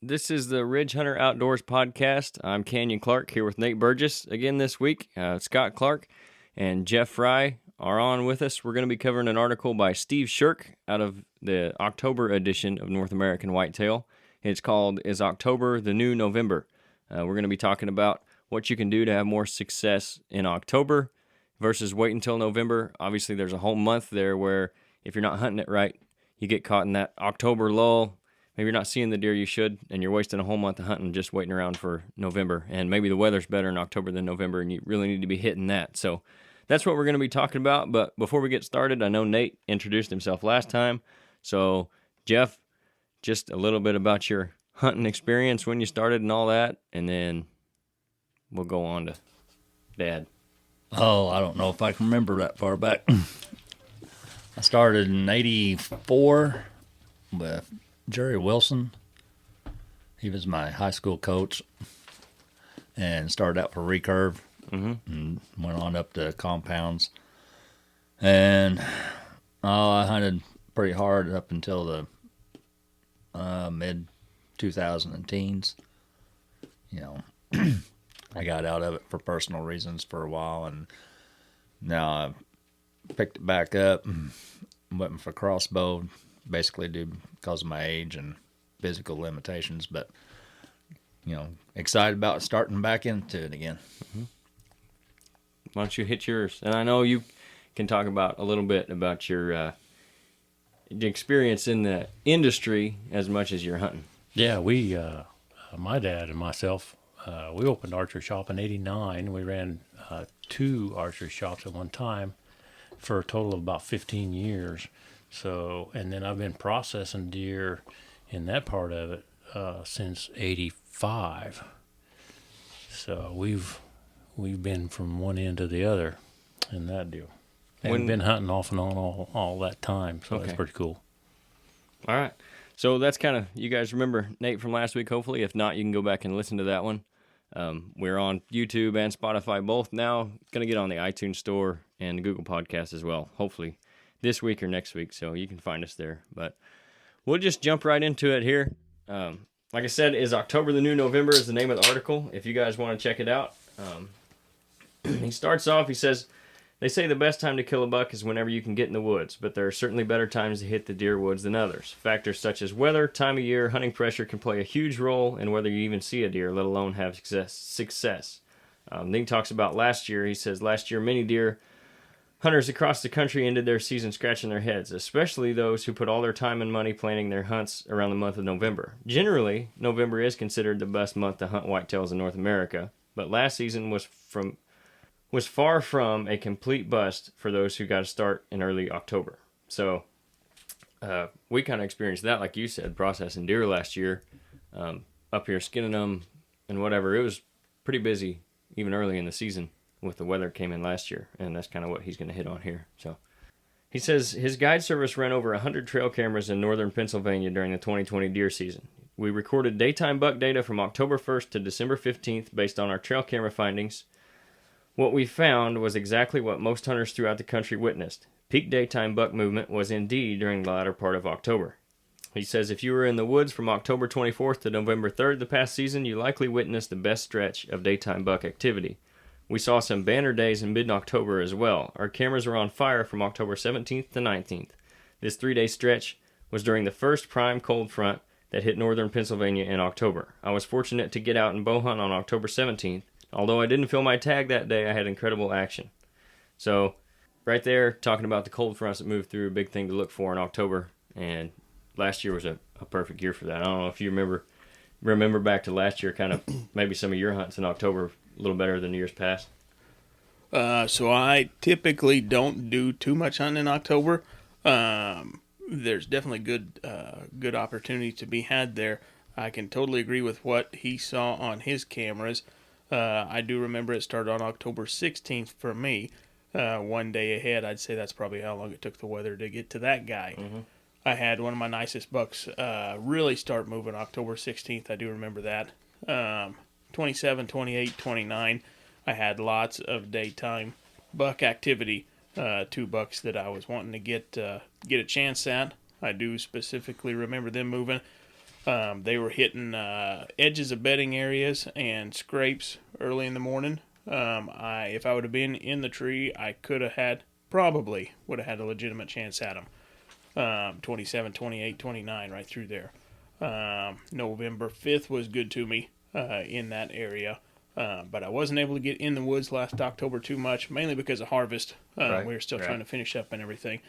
This is the Ridge Hunter Outdoors podcast. I'm Canyon Clark here with Nate Burgess again this week. Scott Clark and Jeff Fry are on with us. We're going to be covering an article by Steve Shirk out of the October edition of North American Whitetail. It's called Is October the New November? We're going to be talking about what you can do to have more success in October versus wait until November. Obviously, there's a whole month there where if you're not hunting it right, you get caught in that October lull. Maybe you're not seeing the deer you should, and you're wasting a whole month of hunting just waiting around for November. And maybe the weather's better in October than November, and you really need to be hitting that. So that's what we're going to be talking about. But before we get started, I know Nate introduced himself last time. So, Jeff, just a little bit about your hunting experience when you started and all that, and then we'll go on to Dad. Oh, I don't know if I can remember that far back. I started in 84 with Jerry Wilson. He was my high school coach and started out for recurve and went on up to compounds. And I hunted pretty hard up until the mid 2010s. You know, I got out of it for personal reasons for a while, and now I picked it back up and went for crossbow, basically because of my age and physical limitations, but, you know, excited about starting back into it again. Mm-hmm. Why don't you hit yours? And I know you can talk about a little bit about your experience in the industry as much as you're hunting. Yeah, my dad and myself, we opened archery shop in '89. We ran 2 archery shops at one time for a total of about 15 years. So, and then I've been processing deer in that part of it since '85. So we've been from one end to the other in that deal. And we've been hunting off and on all that time, so That's pretty cool. All right. So that's kind of, you guys remember Nate from last week, hopefully. If not, you can go back and listen to that one. We're on YouTube and Spotify both now. Going to get on the iTunes store and the Google Podcast as well, hopefully this week or next week, so you can find us there. But we'll just jump right into it here. Like I said, Is October the New November is the name of the article, if you guys want to check it out. He starts off, he says, they say the best time to kill a buck is whenever you can get in the woods, but there are certainly better times to hit the deer woods than others. Factors such as weather, time of year, hunting pressure can play a huge role in whether you even see a deer, let alone have success. Then he talks about last year. He says, last year many deer hunters across the country ended their season scratching their heads, especially those who put all their time and money planning their hunts around the month of November. Generally, November is considered the best month to hunt whitetails in North America, but last season was far from a complete bust for those who got to start in early October. So we kind of experienced that, like you said, processing deer last year, up here skinning them and whatever. It was pretty busy even early in the season with the weather came in last year, and that's kind of what he's going to hit on here. So he says his guide service ran over 100 trail cameras in northern Pennsylvania during the 2020 deer season. We recorded daytime buck data from October 1st to December 15th based on our trail camera findings. What we found was exactly what most hunters throughout the country witnessed. Peak daytime buck movement was indeed during the latter part of October. He says if you were in the woods from October 24th to November 3rd the past season, you likely witnessed the best stretch of daytime buck activity. We saw some banner days in mid-October as well. Our cameras were on fire from October 17th to 19th. This 3-day stretch was during the first prime cold front that hit northern Pennsylvania in October. I was fortunate to get out and bow hunt on October 17th. Although I didn't fill my tag that day, I had incredible action. So, right there, talking about the cold fronts that moved through, a big thing to look for in October. And last year was a perfect year for that. I don't know if you remember back to last year, kind of maybe some of your hunts in October a little better than years past. So I typically don't do too much hunting in October. There's definitely good opportunity to be had there. I can totally agree with what he saw on his cameras. I do remember it started on October 16th for me. One day ahead, I'd say that's probably how long it took the weather to get to that guy. Mm-hmm. I had one of my nicest bucks really start moving October 16th. I do remember that. 27, 28, 29, I had lots of daytime buck activity. 2 bucks that I was wanting to get a chance at. I do specifically remember them moving. They were hitting edges of bedding areas and scrapes early in the morning. If I would have been in the tree, I probably would have had a legitimate chance at them. 27, 28, 29, right through there. November 5th was good to me in that area. But I wasn't able to get in the woods last October too much, mainly because of harvest. Right, We were still right. trying to finish up and everything.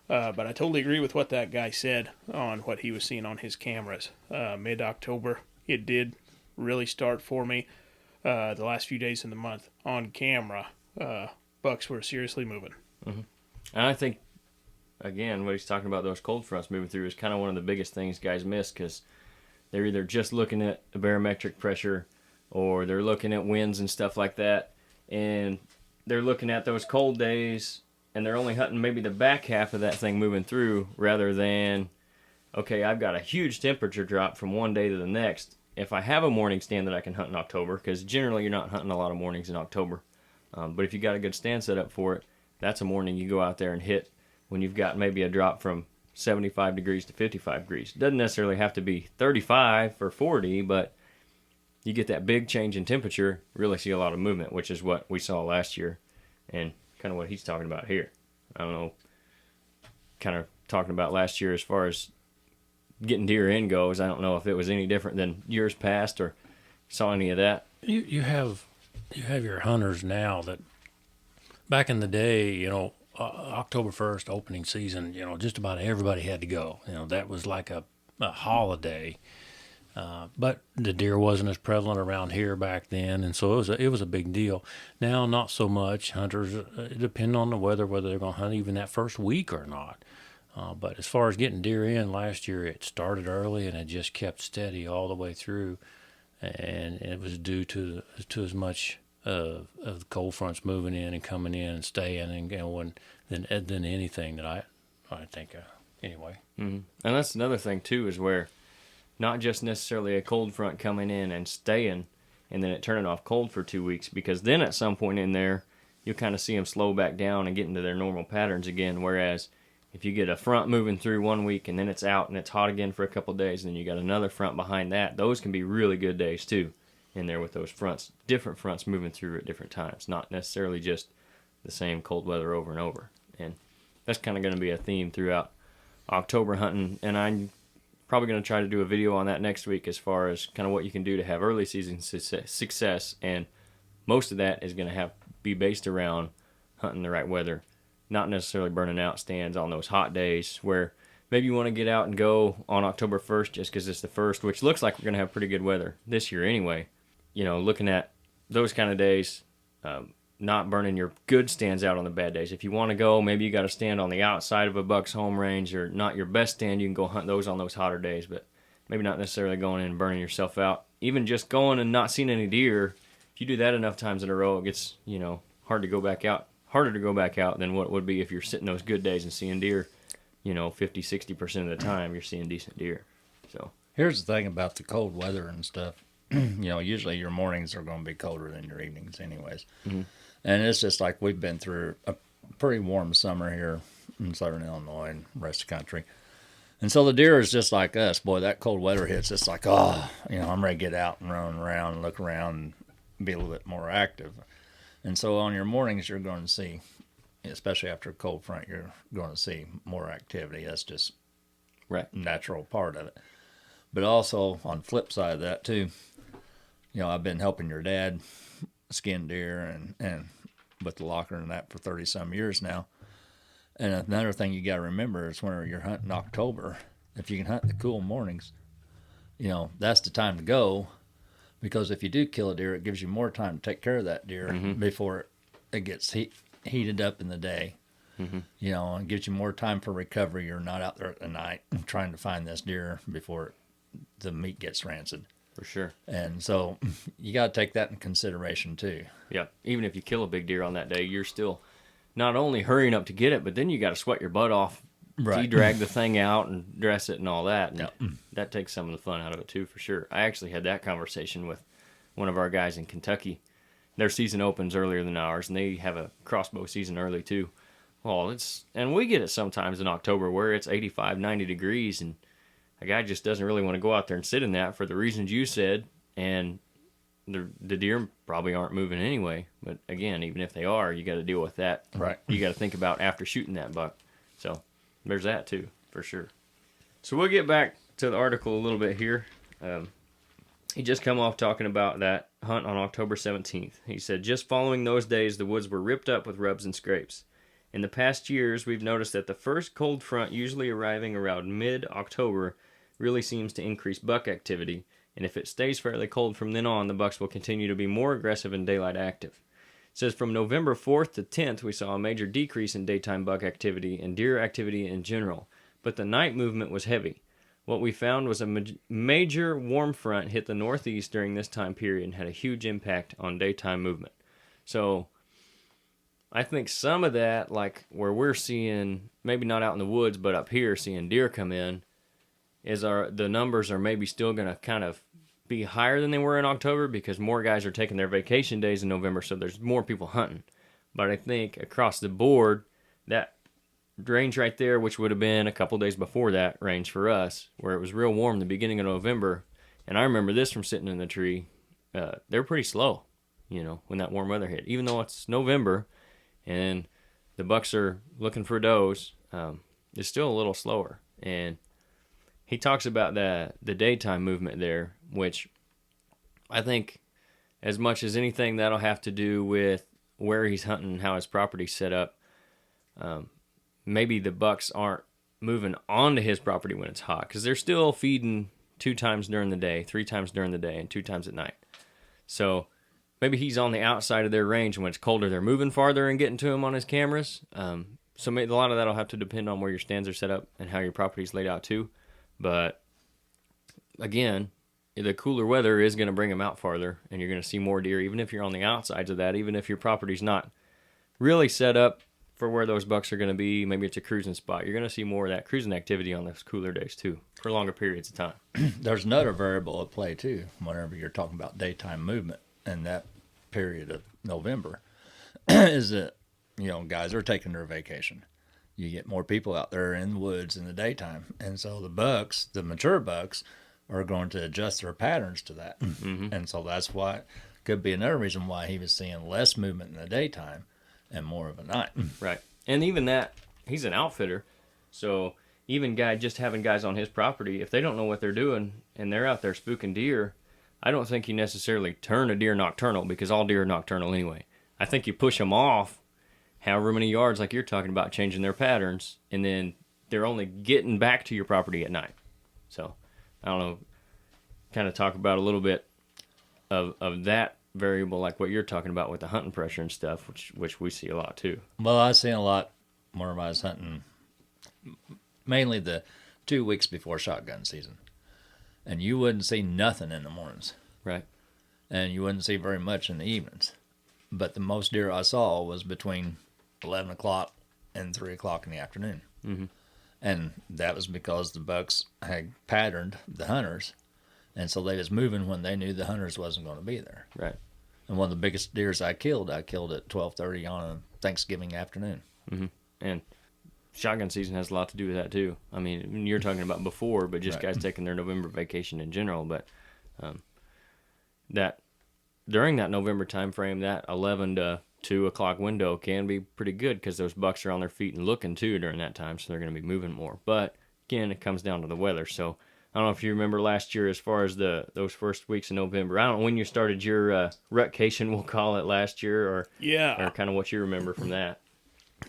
But I totally agree with what that guy said on what he was seeing on his cameras. Mid-October, it did really start for me. The last few days in the month on camera, bucks were seriously moving. And I think, again, what he's talking about, those cold fronts moving through, is kind of one of the biggest things guys miss, because they're either just looking at the barometric pressure or they're looking at winds and stuff like that, and they're looking at those cold days, and they're only hunting maybe the back half of that thing moving through, rather than, okay, I've got a huge temperature drop from one day to the next. If I have a morning stand that I can hunt in October, because generally you're not hunting a lot of mornings in October, but if you got a good stand set up for it, that's a morning you go out there and hit when you've got maybe a drop from 75 degrees to 55 degrees. It doesn't necessarily have to be 35 or 40, but you get that big change in temperature, really see a lot of movement, which is what we saw last year, and kind of what he's talking about here. I don't know, kind of talking about last year as far as getting deer in goes. I don't know if it was any different than years past or saw any of that. You have your hunters now that back in the day, October 1st opening season, just about everybody had to go. That was like a holiday. But the deer wasn't as prevalent around here back then, and so it was a big deal. Now, not so much. Hunters depend on the weather, whether they're going to hunt even that first week or not. But as far as getting deer in, last year it started early and it just kept steady all the way through, and it was due to as much of the cold fronts moving in and coming in and staying and going than anything that I think anyway. Mm-hmm. And that's another thing too, is where not just necessarily a cold front coming in and staying and then it turning off cold for 2 weeks, because then at some point in there you'll kind of see them slow back down and get into their normal patterns again. Whereas if you get a front moving through 1 week and then it's out and it's hot again for a couple of days, and then you got another front behind that, those can be really good days too in there with those fronts, different fronts moving through at different times, not necessarily just the same cold weather over and over. And that's kind of going to be a theme throughout October hunting, and I'm probably going to try to do a video on that next week as far as kind of what you can do to have early season success, and most of that is going to be based around hunting the right weather, not necessarily burning out stands on those hot days where maybe you want to get out and go on October 1st just because it's the first, which looks like we're going to have pretty good weather this year anyway. Looking at those kind of days, not burning your good stands out on the bad days. If you want to go, maybe you got to stand on the outside of a buck's home range, or not your best stand, you can go hunt those on those hotter days, but maybe not necessarily going in and burning yourself out. Even just going and not seeing any deer, if you do that enough times in a row, it gets, harder to go back out than what it would be if you're sitting those good days and seeing deer, 50, 60% of the time you're seeing decent deer. So Here's the thing about the cold weather and stuff. Usually your mornings are going to be colder than your evenings anyways. Mm-hmm. And it's just like we've been through a pretty warm summer here in southern Illinois and the rest of the country. And so the deer is just like us. Boy, that cold weather hits. It's like, I'm ready to get out and run around and look around and be a little bit more active. And so on your mornings, you're going to see, especially after a cold front, you're going to see more activity. That's just right, natural part of it. But also on the flip side of that too, I've been helping your dad skin deer and with the locker and that for 30 some years now. And another thing you got to remember is when you're hunting October, if you can hunt the cool mornings, that's the time to go, because if you do kill a deer, it gives you more time to take care of that deer before it gets heated up in the day. And gives you more time for recovery. You're not out there at the night trying to find this deer before the meat gets rancid. for sure. And so you got to take that in consideration too. Yeah, even if you kill a big deer on that day, you're still not only hurrying up to get it, but then you got to sweat your butt off to drag the thing out and dress it and all that. And that takes some of the fun out of it too, for sure. I actually had that conversation with one of our guys in Kentucky. Their season opens earlier than ours, and they have a crossbow season early too. Well, and we get it sometimes in October where it's 85, 90 degrees, and a guy just doesn't really want to go out there and sit in that for the reasons you said, and the deer probably aren't moving anyway. But again, even if they are, you got to deal with that. Right. You got to think about after shooting that buck. So there's that too, for sure. So we'll get back to the article a little bit here. He just come off talking about that hunt on October 17th. He said, just following those days, the woods were ripped up with rubs and scrapes. In the past years, we've noticed that the first cold front, usually arriving around mid-October, really seems to increase buck activity, and if it stays fairly cold from then on, the bucks will continue to be more aggressive and daylight active. It says from November 4th to 10th, we saw a major decrease in daytime buck activity and deer activity in general, but the night movement was heavy. What we found was a major warm front hit the northeast during this time period and had a huge impact on daytime movement. So I think some of that, like where we're seeing, maybe not out in the woods, but up here seeing deer come in, is the numbers are maybe still going to kind of be higher than they were in October because more guys are taking their vacation days in November, so there's more people hunting. But I think across the board, that range right there, which would have been a couple days before that range for us, where it was real warm the beginning of November, and I remember this from sitting in the tree, they're pretty slow, when that warm weather hit. Even though it's November and the bucks are looking for does, it's still a little slower. And he talks about the daytime movement there, which I think as much as anything that'll have to do with where he's hunting and how his property's set up. Maybe the bucks aren't moving onto his property when it's hot because they're still feeding 2 times during the day, 3 times during the day, and 2 times at night. So maybe he's on the outside of their range, and when it's colder, they're moving farther and getting to him on his cameras. So maybe a lot of that will have to depend on where your stands are set up and how your property's laid out too. But again, the cooler weather is going to bring them out farther, and you're going to see more deer, even if you're on the outsides of that, even if your property's not really set up for where those bucks are going to be. Maybe it's a cruising spot. You're going to see more of that cruising activity on those cooler days too, for longer periods of time. There's another variable at play too, whenever you're talking about daytime movement in that period of November, is that, guys are taking their vacation. You get more people out there in the woods in the daytime. And so the mature bucks, are going to adjust their patterns to that. Mm-hmm. And so that's why, could be another reason why he was seeing less movement in the daytime and more of a night. Right. And even that, he's an outfitter. So even just having guys on his property, if they don't know what they're doing and they're out there spooking deer, I don't think you necessarily turn a deer nocturnal because all deer are nocturnal anyway. I think you push them off however many yards like you're talking about, changing their patterns, and then they're only getting back to your property at night. So I don't know, kind of talk about a little bit of that variable, like what you're talking about with the hunting pressure and stuff, which we see a lot too. Well, I seen a lot more of I was hunting mainly the 2 weeks before shotgun season, and you wouldn't see nothing in the mornings, right? And you wouldn't see very much in the evenings. But the most deer I saw was between 11 o'clock and 3 o'clock in the afternoon. Mm-hmm. And that was because the bucks had patterned the hunters, and so they was moving when they knew the hunters wasn't going to be there. Right. And one of the biggest deers I killed at 12:30 on a Thanksgiving afternoon. Mm-hmm. And shotgun season has a lot to do with that too. I mean, you're talking about before, but just right. Guys taking their November vacation in general. But that during that November time frame, that 11 to 2 o'clock window can be pretty good because those bucks are on their feet and looking too during that time, so they're going to be moving more. But again, it comes down to the weather. So I don't know if you remember last year as far as those first weeks in November. I don't know when you started your rutcation, we'll call it, last year, or kind of what you remember from that.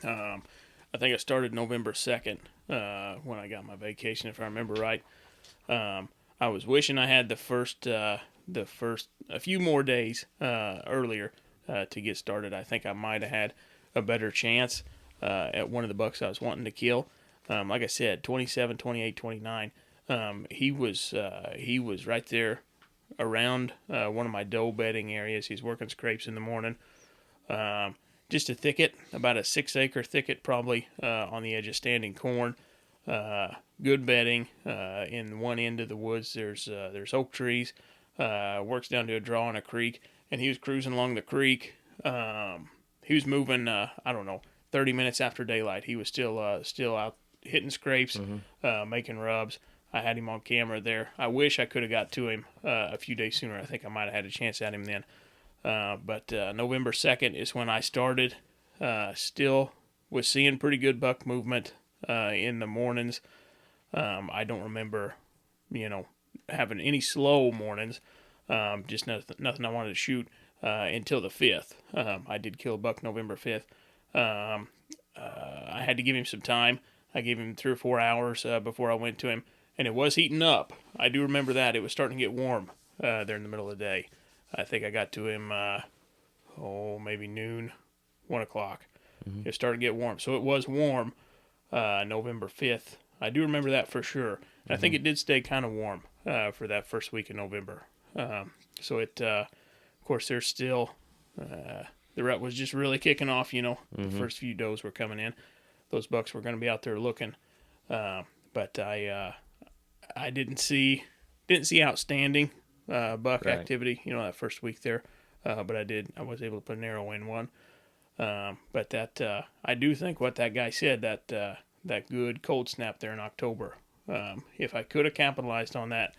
I think I started November 2nd when I got my vacation, if I remember right. I was wishing I had a few more days earlier to get started. I think I might have had a better chance at one of the bucks I was wanting to kill. Like I said, 27, 28, 29. He was right there around one of my doe bedding areas. He's working scrapes in the morning. Just a thicket, about a 6-acre thicket probably on the edge of standing corn. Good bedding. In one end of the woods there's oak trees. Works down to a draw in a creek, and he was cruising along the creek. He was moving, 30 minutes after daylight. He was still out hitting scrapes, mm-hmm. Making rubs. I had him on camera there. I wish I could have got to him a few days sooner. I think I might have had a chance at him then. But November 2nd is when I started. Still was seeing pretty good buck movement in the mornings. I don't remember, having any slow mornings. Just nothing I wanted to shoot until the 5th. I did kill a buck November 5th. I had to give him some time. I gave him 3 or 4 hours before I went to him, and it was heating up. I do remember that. It was starting to get warm there in the middle of the day. I think I got to him, maybe noon, 1 o'clock. Mm-hmm. It started to get warm. So it was warm November 5th. I do remember that for sure. Mm-hmm. I think it did stay kind of warm for that first week in November. So it, of course, there's still, the rut was just really kicking off, The first few does were coming in. Those bucks were going to be out there looking. But I didn't see outstanding buck activity, that first week there. But I was able to put an arrow in one. But that, I do think what that guy said, that good cold snap there in October. If I could have capitalized on that,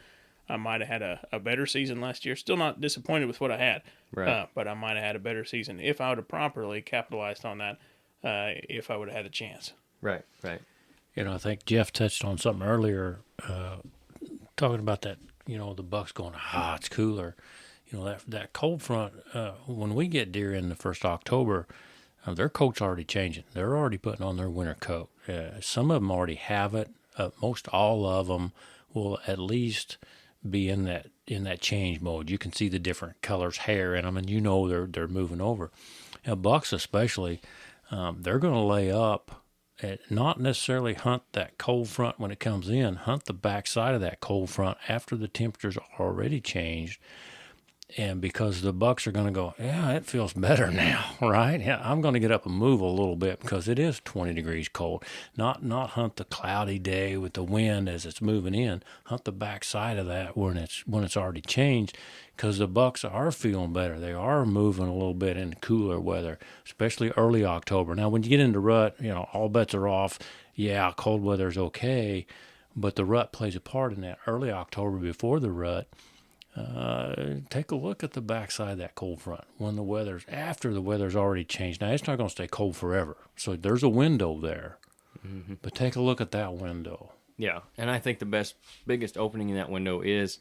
I might have had a better season last year. Still not disappointed with what I had, right. But I might have had a better season if I would have properly capitalized on that. If I would have had a chance. Right. I think Jeff touched on something earlier, talking about that. The bucks going, it's cooler. That cold front. When we get deer in the first October, their coat's already changing. They're already putting on their winter coat. Some of them already have it. Most all of them will at least be in that change mode. You can see the different colors, hair in them, and they're moving over. Now, bucks especially, they're going to lay up and not necessarily hunt that cold front when it comes in. Hunt the back side of that cold front after the temperatures are already changed. And because the bucks are going to go, yeah, it feels better now, right? Yeah, I'm going to get up and move a little bit because it is 20 degrees cold. Not hunt the cloudy day with the wind as it's moving in. Hunt the back side of that when it's already changed, because the bucks are feeling better. They are moving a little bit in cooler weather, especially early October. Now, when you get into rut, all bets are off. Yeah, cold weather's okay, but the rut plays a part in that. Early October before the rut. Take a look at the backside of that cold front after the weather's already changed. Now, it's not going to stay cold forever, so there's a window there. Mm-hmm. But take a look at that window. Yeah, and I think the biggest opening in that window is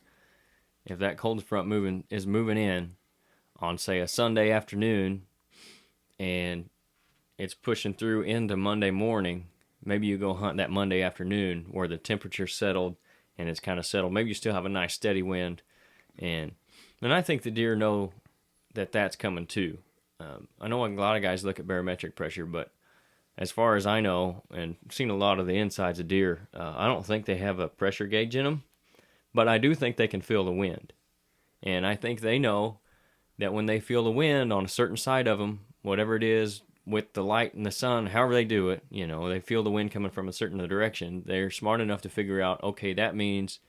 if that cold front is moving in on, say, a Sunday afternoon, and it's pushing through into Monday morning. Maybe you go hunt that Monday afternoon where the temperature's settled and it's kind of settled. Maybe you still have a nice steady wind. And I think the deer know that that's coming too. I know a lot of guys look at barometric pressure, but as far as I know, and seen a lot of the insides of deer, I don't think they have a pressure gauge in them, but I do think they can feel the wind. And I think they know that when they feel the wind on a certain side of them, whatever it is, with the light and the sun, however they do it, they feel the wind coming from a certain direction, they're smart enough to figure out, okay, that means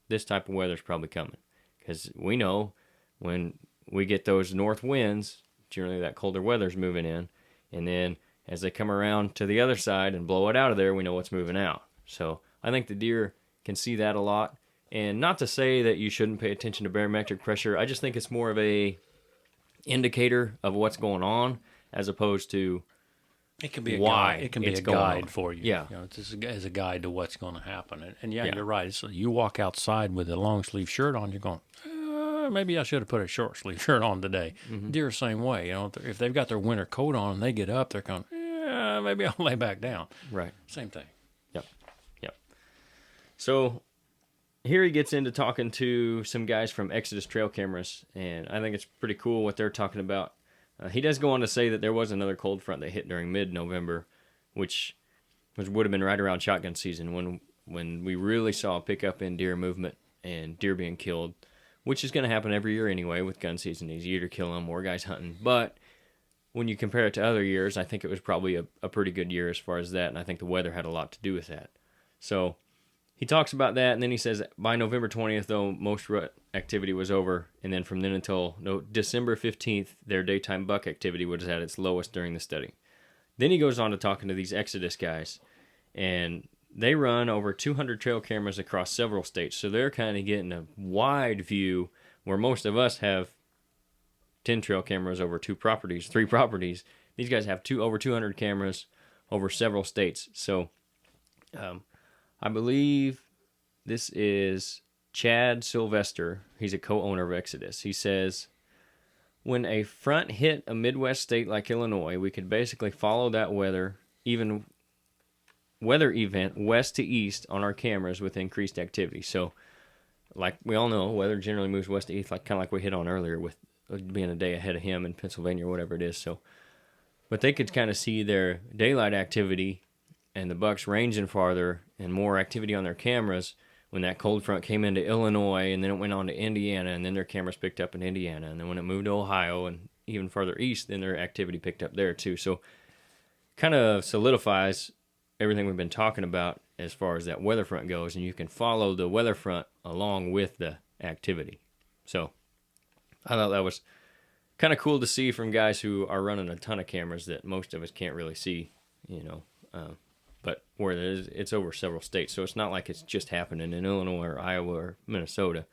this type of weather's probably coming. Because we know when we get those north winds, generally that colder weather's moving in. And then as they come around to the other side and blow it out of there, we know what's moving out. So I think the deer can see that a lot. And not to say that you shouldn't pay attention to barometric pressure. I just think it's more of a indicator of what's going on as opposed to it can be why a guide. It can be a guide for you. Yeah. It's just as a guide to what's going to happen. And yeah, Yeah. You're right. So you walk outside with a long sleeve shirt on, you're going, maybe I should have put a short sleeve shirt on today. Mm-hmm. Deer same way. If they've got their winter coat on and they get up, they're going, maybe I'll lay back down. Right. Same thing. Yep. So here he gets into talking to some guys from Exodus Trail Cameras, and I think it's pretty cool what they're talking about. He does go on to say that there was another cold front that hit during mid-November, which would have been right around shotgun season when we really saw a pickup in deer movement and deer being killed, which is going to happen every year anyway with gun season. It's easier to kill them, more guys hunting. But when you compare it to other years, I think it was probably a pretty good year as far as that, and I think the weather had a lot to do with that. So he talks about that, and then he says by November 20th, though, most rut activity was over, and then from then until December 15th, their daytime buck activity was at its lowest during the study. Then he goes on to talking to these Exodus guys, and they run over 200 trail cameras across several states. So they're kind of getting a wide view where most of us have 10 trail cameras over 3 properties. These guys have over 200 cameras over several states. So I believe this is Chad Sylvester. He's a co-owner of Exodus. He says, when a front hit a Midwest state like Illinois, we could basically follow that weather event west to east on our cameras with increased activity. So, like we all know, weather generally moves west to east, kind of like we hit on earlier with being a day ahead of him in Pennsylvania or whatever it is. So, but they could kind of see their daylight activity and the bucks ranging farther and more activity on their cameras when that cold front came into Illinois, and then it went on to Indiana, and then their cameras picked up in Indiana, and then when it moved to Ohio and even farther east, then their activity picked up there too. So kind of solidifies everything we've been talking about as far as that weather front goes, and you can follow the weather front along with the activity. So I thought that was kind of cool to see from guys who are running a ton of cameras that most of us can't really see, but where it's over several states, so it's not like it's just happening in Illinois or Iowa or Minnesota.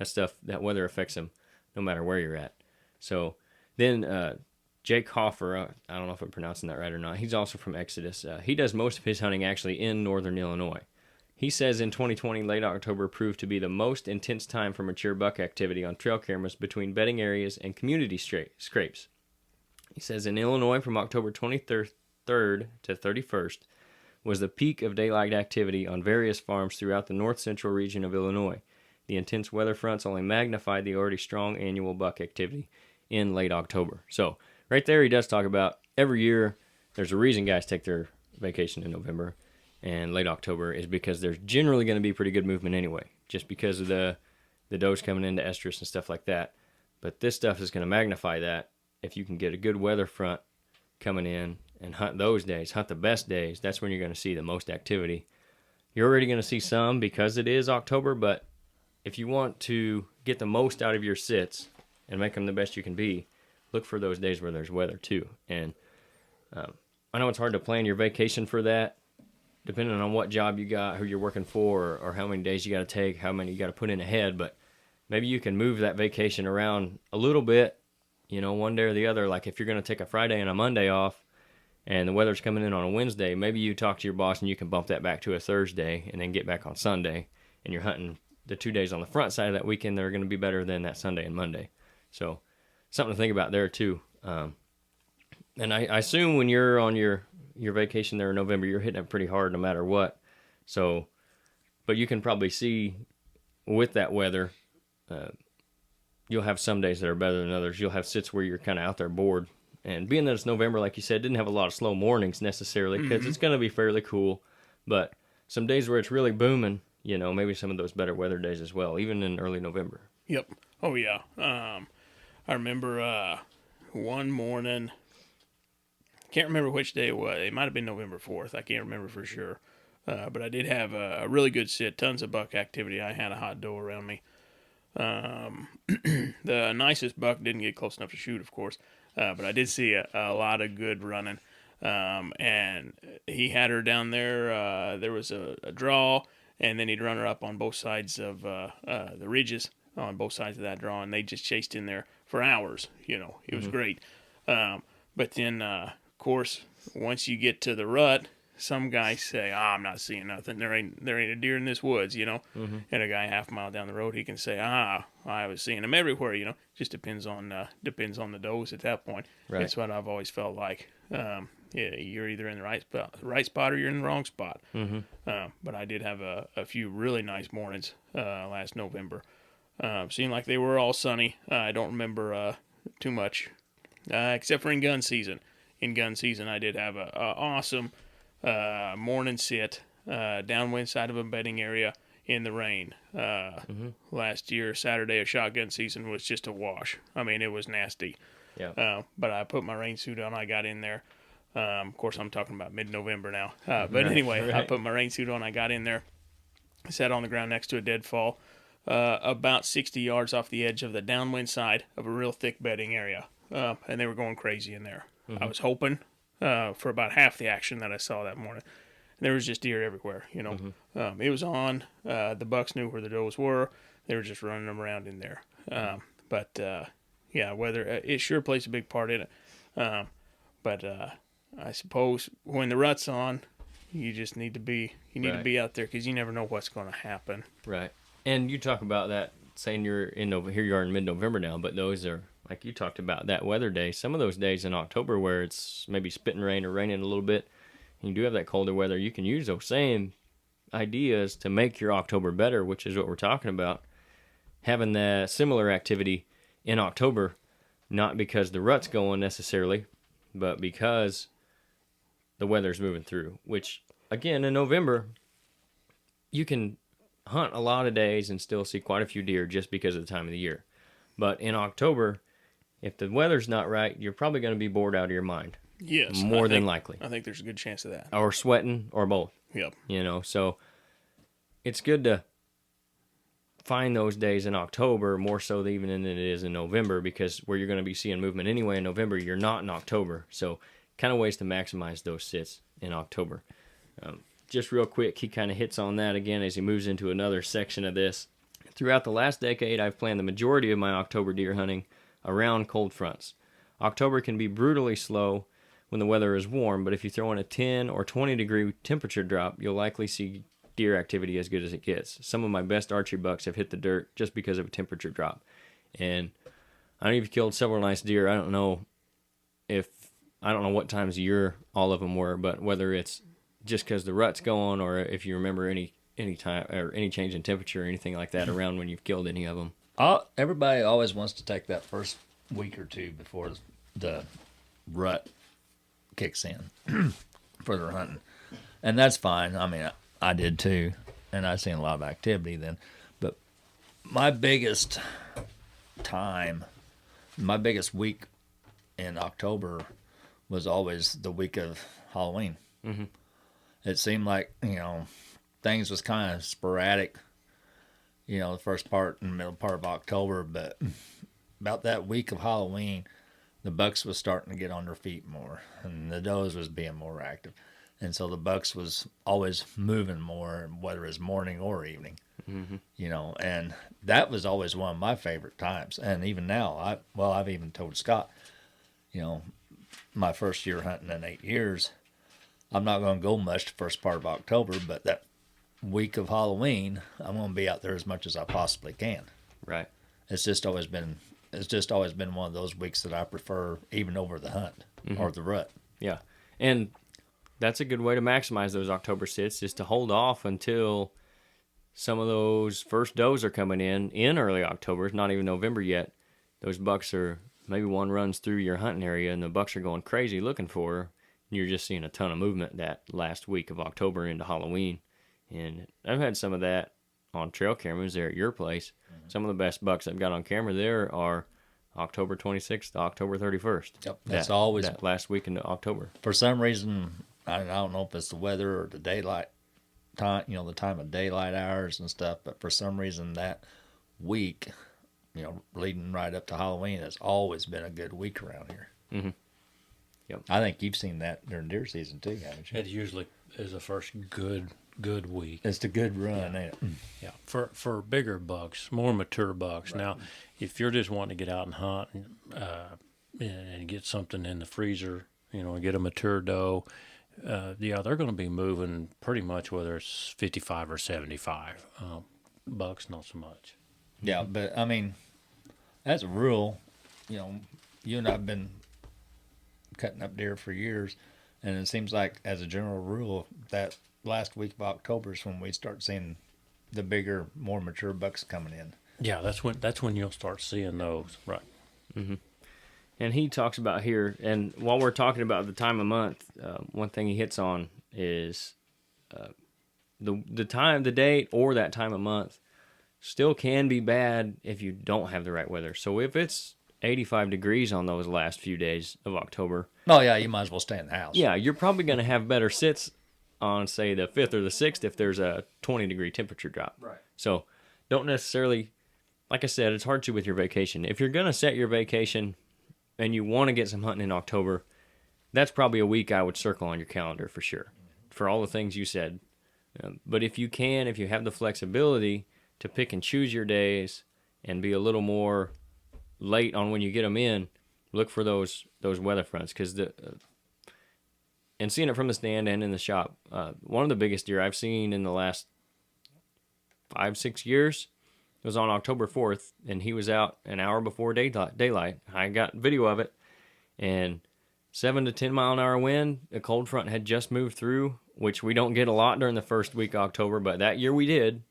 That weather affects them no matter where you're at. So then Jake Hoffer, I don't know if I'm pronouncing that right or not, he's also from Exodus. He does most of his hunting actually in northern Illinois. He says in 2020, late October proved to be the most intense time for mature buck activity on trail cameras between bedding areas and community scrapes. He says in Illinois from October 23rd to 31st, was the peak of daylight activity on various farms throughout the north-central region of Illinois. The intense weather fronts only magnified the already strong annual buck activity in late October. So right there he does talk about every year there's a reason guys take their vacation in November and late October is because there's generally going to be pretty good movement anyway, just because of the does coming into estrus and stuff like that. But this stuff is going to magnify that if you can get a good weather front coming in and hunt those days, hunt the best days. That's when you're going to see the most activity. You're already going to see some because it is October, but if you want to get the most out of your sits and make them the best you can be, look for those days where there's weather too. And I know it's hard to plan your vacation for that, depending on what job you got, who you're working for, or how many days you got to take, how many you got to put in ahead. But maybe you can move that vacation around a little bit, one day or the other. Like if you're going to take a Friday and a Monday off, and the weather's coming in on a Wednesday, maybe you talk to your boss and you can bump that back to a Thursday and then get back on Sunday, and you're hunting the 2 days on the front side of that weekend that are going to be better than that Sunday and Monday. So something to think about there too. And I assume when you're on your vacation there in November, you're hitting it pretty hard no matter what. So, but you can probably see with that weather, you'll have some days that are better than others. You'll have sits where you're kind of out there bored. And being that it's November, like you said, didn't have a lot of slow mornings necessarily because it's going to be fairly cool. But some days where it's really booming, maybe some of those better weather days as well, even in early November. Yep. Oh, yeah. I remember one morning, can't remember which day it was. It might have been November 4th. I can't remember for sure. But I did have a really good sit, tons of buck activity. I had a hot doe around me. The nicest buck didn't get close enough to shoot, of course. But I did see a lot of good running. And he had her down there. There was a draw, and then he'd run her up on both sides of the ridges on both sides of that draw, and they just chased in there for hours. It was great. But then, of course, once you get to the rut, some guys say, I'm not seeing nothing. There ain't a deer in this woods, And a guy half a mile down the road, he can say, I was seeing them everywhere, Just depends on the does at that point. Right. That's what I've always felt like. You're either in the right spot or you're in the wrong spot. But I did have a few really nice mornings last November. Seemed like they were all sunny. I don't remember too much, except for in gun season. In gun season, I did have a awesome morning sit downwind side of a bedding area in the rain. Last year, Saturday of shotgun season was just a wash. I mean, it was nasty. Yeah. But I put my rain suit on. I got in there. Of course, I'm talking about mid-November now. But anyway, right. I put my rain suit on. I got in there. Sat on the ground next to a deadfall, about 60 yards off the edge of the downwind side of a real thick bedding area. And they were going crazy in there. I was hoping for about half the action that I saw that morning. and there was just deer everywhere. It was on. The bucks knew where the does were. They were just running them around in there. Weather it sure plays a big part in it. But I suppose when the rut's on, you just need to be to be out there because you never know what's going to happen. Right. And you talk about that, saying you're in here you are in mid-November now, but those are, like you talked about, that weather day. Some of those days in October where it's maybe spitting rain or raining a little bit, and you do have that colder weather, you can use those same ideas to make your October better, which is what we're talking about. Having that similar activity in October, not because the rut's going necessarily, but because the weather's moving through, which, again, in November, you can hunt a lot of days and still see quite a few deer just because of the time of the year. But in October, if the weather's not right, you're probably going to be bored out of your mind. Yes. More than likely. I think there's a good chance of that. Or sweating, or both. Yep. So it's good to find those days in October more so even than it is in November, because where you're going to be seeing movement anyway in November, you're not in October. So kind of ways to maximize those sits in October. Just real quick, he kind of hits on that again as he moves into another section of this. Throughout the last decade, I've planned the majority of my October deer hunting around cold fronts. October can be brutally slow when the weather is warm, but if you throw in a 10 or 20 degree temperature drop, you'll likely see deer activity as good as it gets. Some of my best archery bucks have hit the dirt just because of a temperature drop. And I know you've killed several nice deer. I don't know what times of year all of them were, but whether it's just because the rut's going, or if you remember any time or any change in temperature or anything like that around when you've killed any of them. Everybody always wants to take that first week or two before the rut kicks in for their hunting, and that's fine. I mean, I did too, and I've seen a lot of activity then. But my biggest week in October was always the week of Halloween. Mm-hmm. It seemed like, things was kind of sporadic, the first part and middle part of October, but about that week of Halloween, the bucks was starting to get on their feet more, and the does was being more active. And so the bucks was always moving more, whether it's morning or evening, and that was always one of my favorite times. And even now, I've even told Scott, my first year hunting in 8 years, I'm not going to go much the first part of October, but that week of Halloween, I'm going to be out there as much as I possibly can. Right. It's just always been one of those weeks that I prefer even over the hunt or the rut. Yeah. And that's a good way to maximize those October sits, is to hold off until some of those first does are coming in early October. It's not even November yet. Those bucks are, maybe one runs through your hunting area and the bucks are going crazy looking for her. You're just seeing a ton of movement that last week of October into Halloween. And I've had some of that on trail cameras there at your place. Mm-hmm. Some of the best bucks I've got on camera there are October 26th to October 31st. Yep, that's always that last week into October. For some reason, I don't know if it's the weather or the daylight time, the time of daylight hours and stuff, but for some reason that week, leading right up to Halloween has always been a good week around here. Mm-hmm. Yep. I think you've seen that during deer season too, haven't you? It usually is the first good week. It's the good run, ain't it? Yeah, for bigger bucks, more mature bucks. Right. Now, if you're just wanting to get out and hunt and get something in the freezer, and get a mature doe, they're going to be moving pretty much whether it's 55 or 75. Bucks, not so much. Yeah, but I mean, as a rule, you and I have been cutting up deer for years, and it seems like as a general rule that last week of October is when we start seeing the bigger, more mature bucks coming in. Yeah, that's when you'll start seeing those, right? Mm-hmm. And he talks about here, and while we're talking about the time of month, one thing he hits on is the time, the date, or that time of month still can be bad if you don't have the right weather. So if it's 85 degrees on those last few days of October. Oh, yeah, you might as well stay in the house. Yeah, you're probably going to have better sits on, say, the 5th or the 6th if there's a 20-degree temperature drop. Right. So don't necessarily, like I said, it's hard to with your vacation. If you're going to set your vacation and you want to get some hunting in October, that's probably a week I would circle on your calendar for sure. for all the things you said. But if you have the flexibility to pick and choose your days and be a little more late on when you get them in, look for those weather fronts, because and seeing it from the stand and in the shop, one of the biggest deer I've seen in the last 5-6 years was on October 4th, and he was out an hour before daylight. I got video of it, and 7 to 10 mile an hour wind. A cold front had just moved through, which we don't get a lot during the first week of October, but that year we did.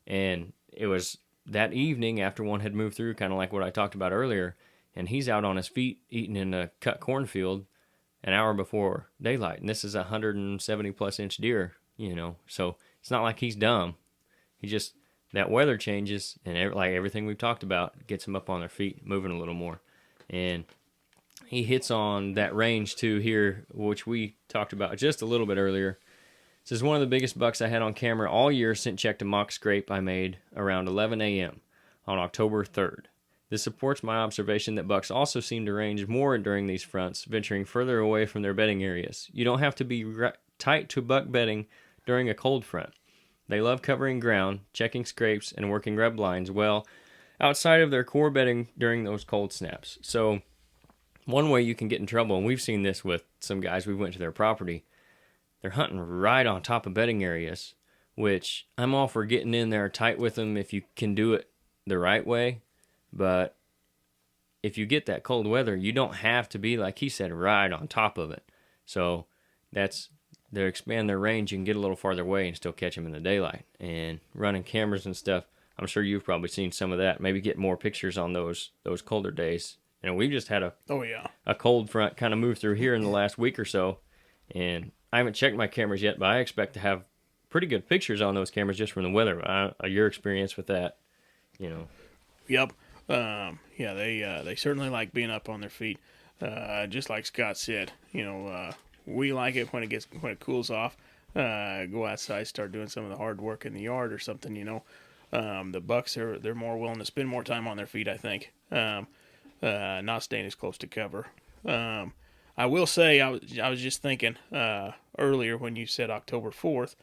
And it was that evening after one had moved through, kind of like what I talked about earlier, and he's out on his feet eating in a cut cornfield an hour before daylight. And this is a 170 plus inch deer, so it's not like he's dumb. He just, that weather changes, and like everything we've talked about, gets him up on their feet, moving a little more. And he hits on that range too here, which we talked about just a little bit earlier. This is one of the biggest bucks I had on camera all year since checked a mock scrape I made around 11 a.m. on October 3rd. This supports my observation that bucks also seem to range more during these fronts, venturing further away from their bedding areas. You don't have to be tight to buck bedding during a cold front. They love covering ground, checking scrapes, and working rub lines well outside of their core bedding during those cold snaps. So one way you can get in trouble, and we've seen this with some guys, we went to their property, they're hunting right on top of bedding areas, which I'm all for getting in there tight with them if you can do it the right way. But if you get that cold weather, you don't have to be, like he said, right on top of it. So they expand their range. You can get a little farther away and still catch them in the daylight. And running cameras and stuff, I'm sure you've probably seen some of that. Maybe get more pictures on those colder days. And we've just had a cold front kind of move through here in the last week or so. And I haven't checked my cameras yet, but I expect to have pretty good pictures on those cameras just from the weather. Your experience with that, Yep. They certainly like being up on their feet. Just like Scott said, we like it when it cools off. Go outside, start doing some of the hard work in the yard or something. The bucks they're more willing to spend more time on their feet, I think. Not staying as close to cover. I will say I was just thinking earlier when you said October 4th.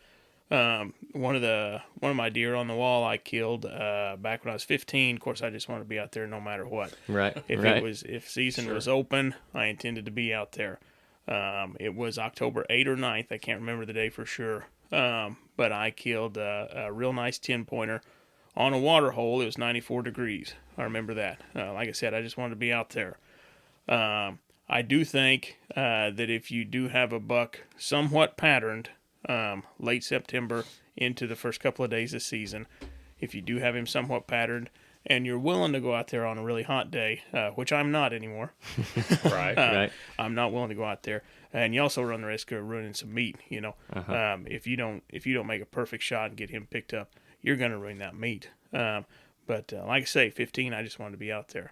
One of my deer on the wall I killed back when I was 15. Of course, I just wanted to be out there no matter what. Right. If season was open, I intended to be out there. It was October 8th or 9th. I can't remember the day for sure. But I killed a real nice 10-pointer on a water hole. It was 94 degrees. I remember that. Like I said, I just wanted to be out there. I do think that if you do have a buck somewhat patterned, late September into the first couple of days of season, if you do have him somewhat patterned and you're willing to go out there on a really hot day, which I'm not anymore. Right. I'm not willing to go out there, and you also run the risk of ruining some meat. If you don't make a perfect shot and get him picked up, you're going to ruin that meat. But like I say, 15, I just wanted to be out there.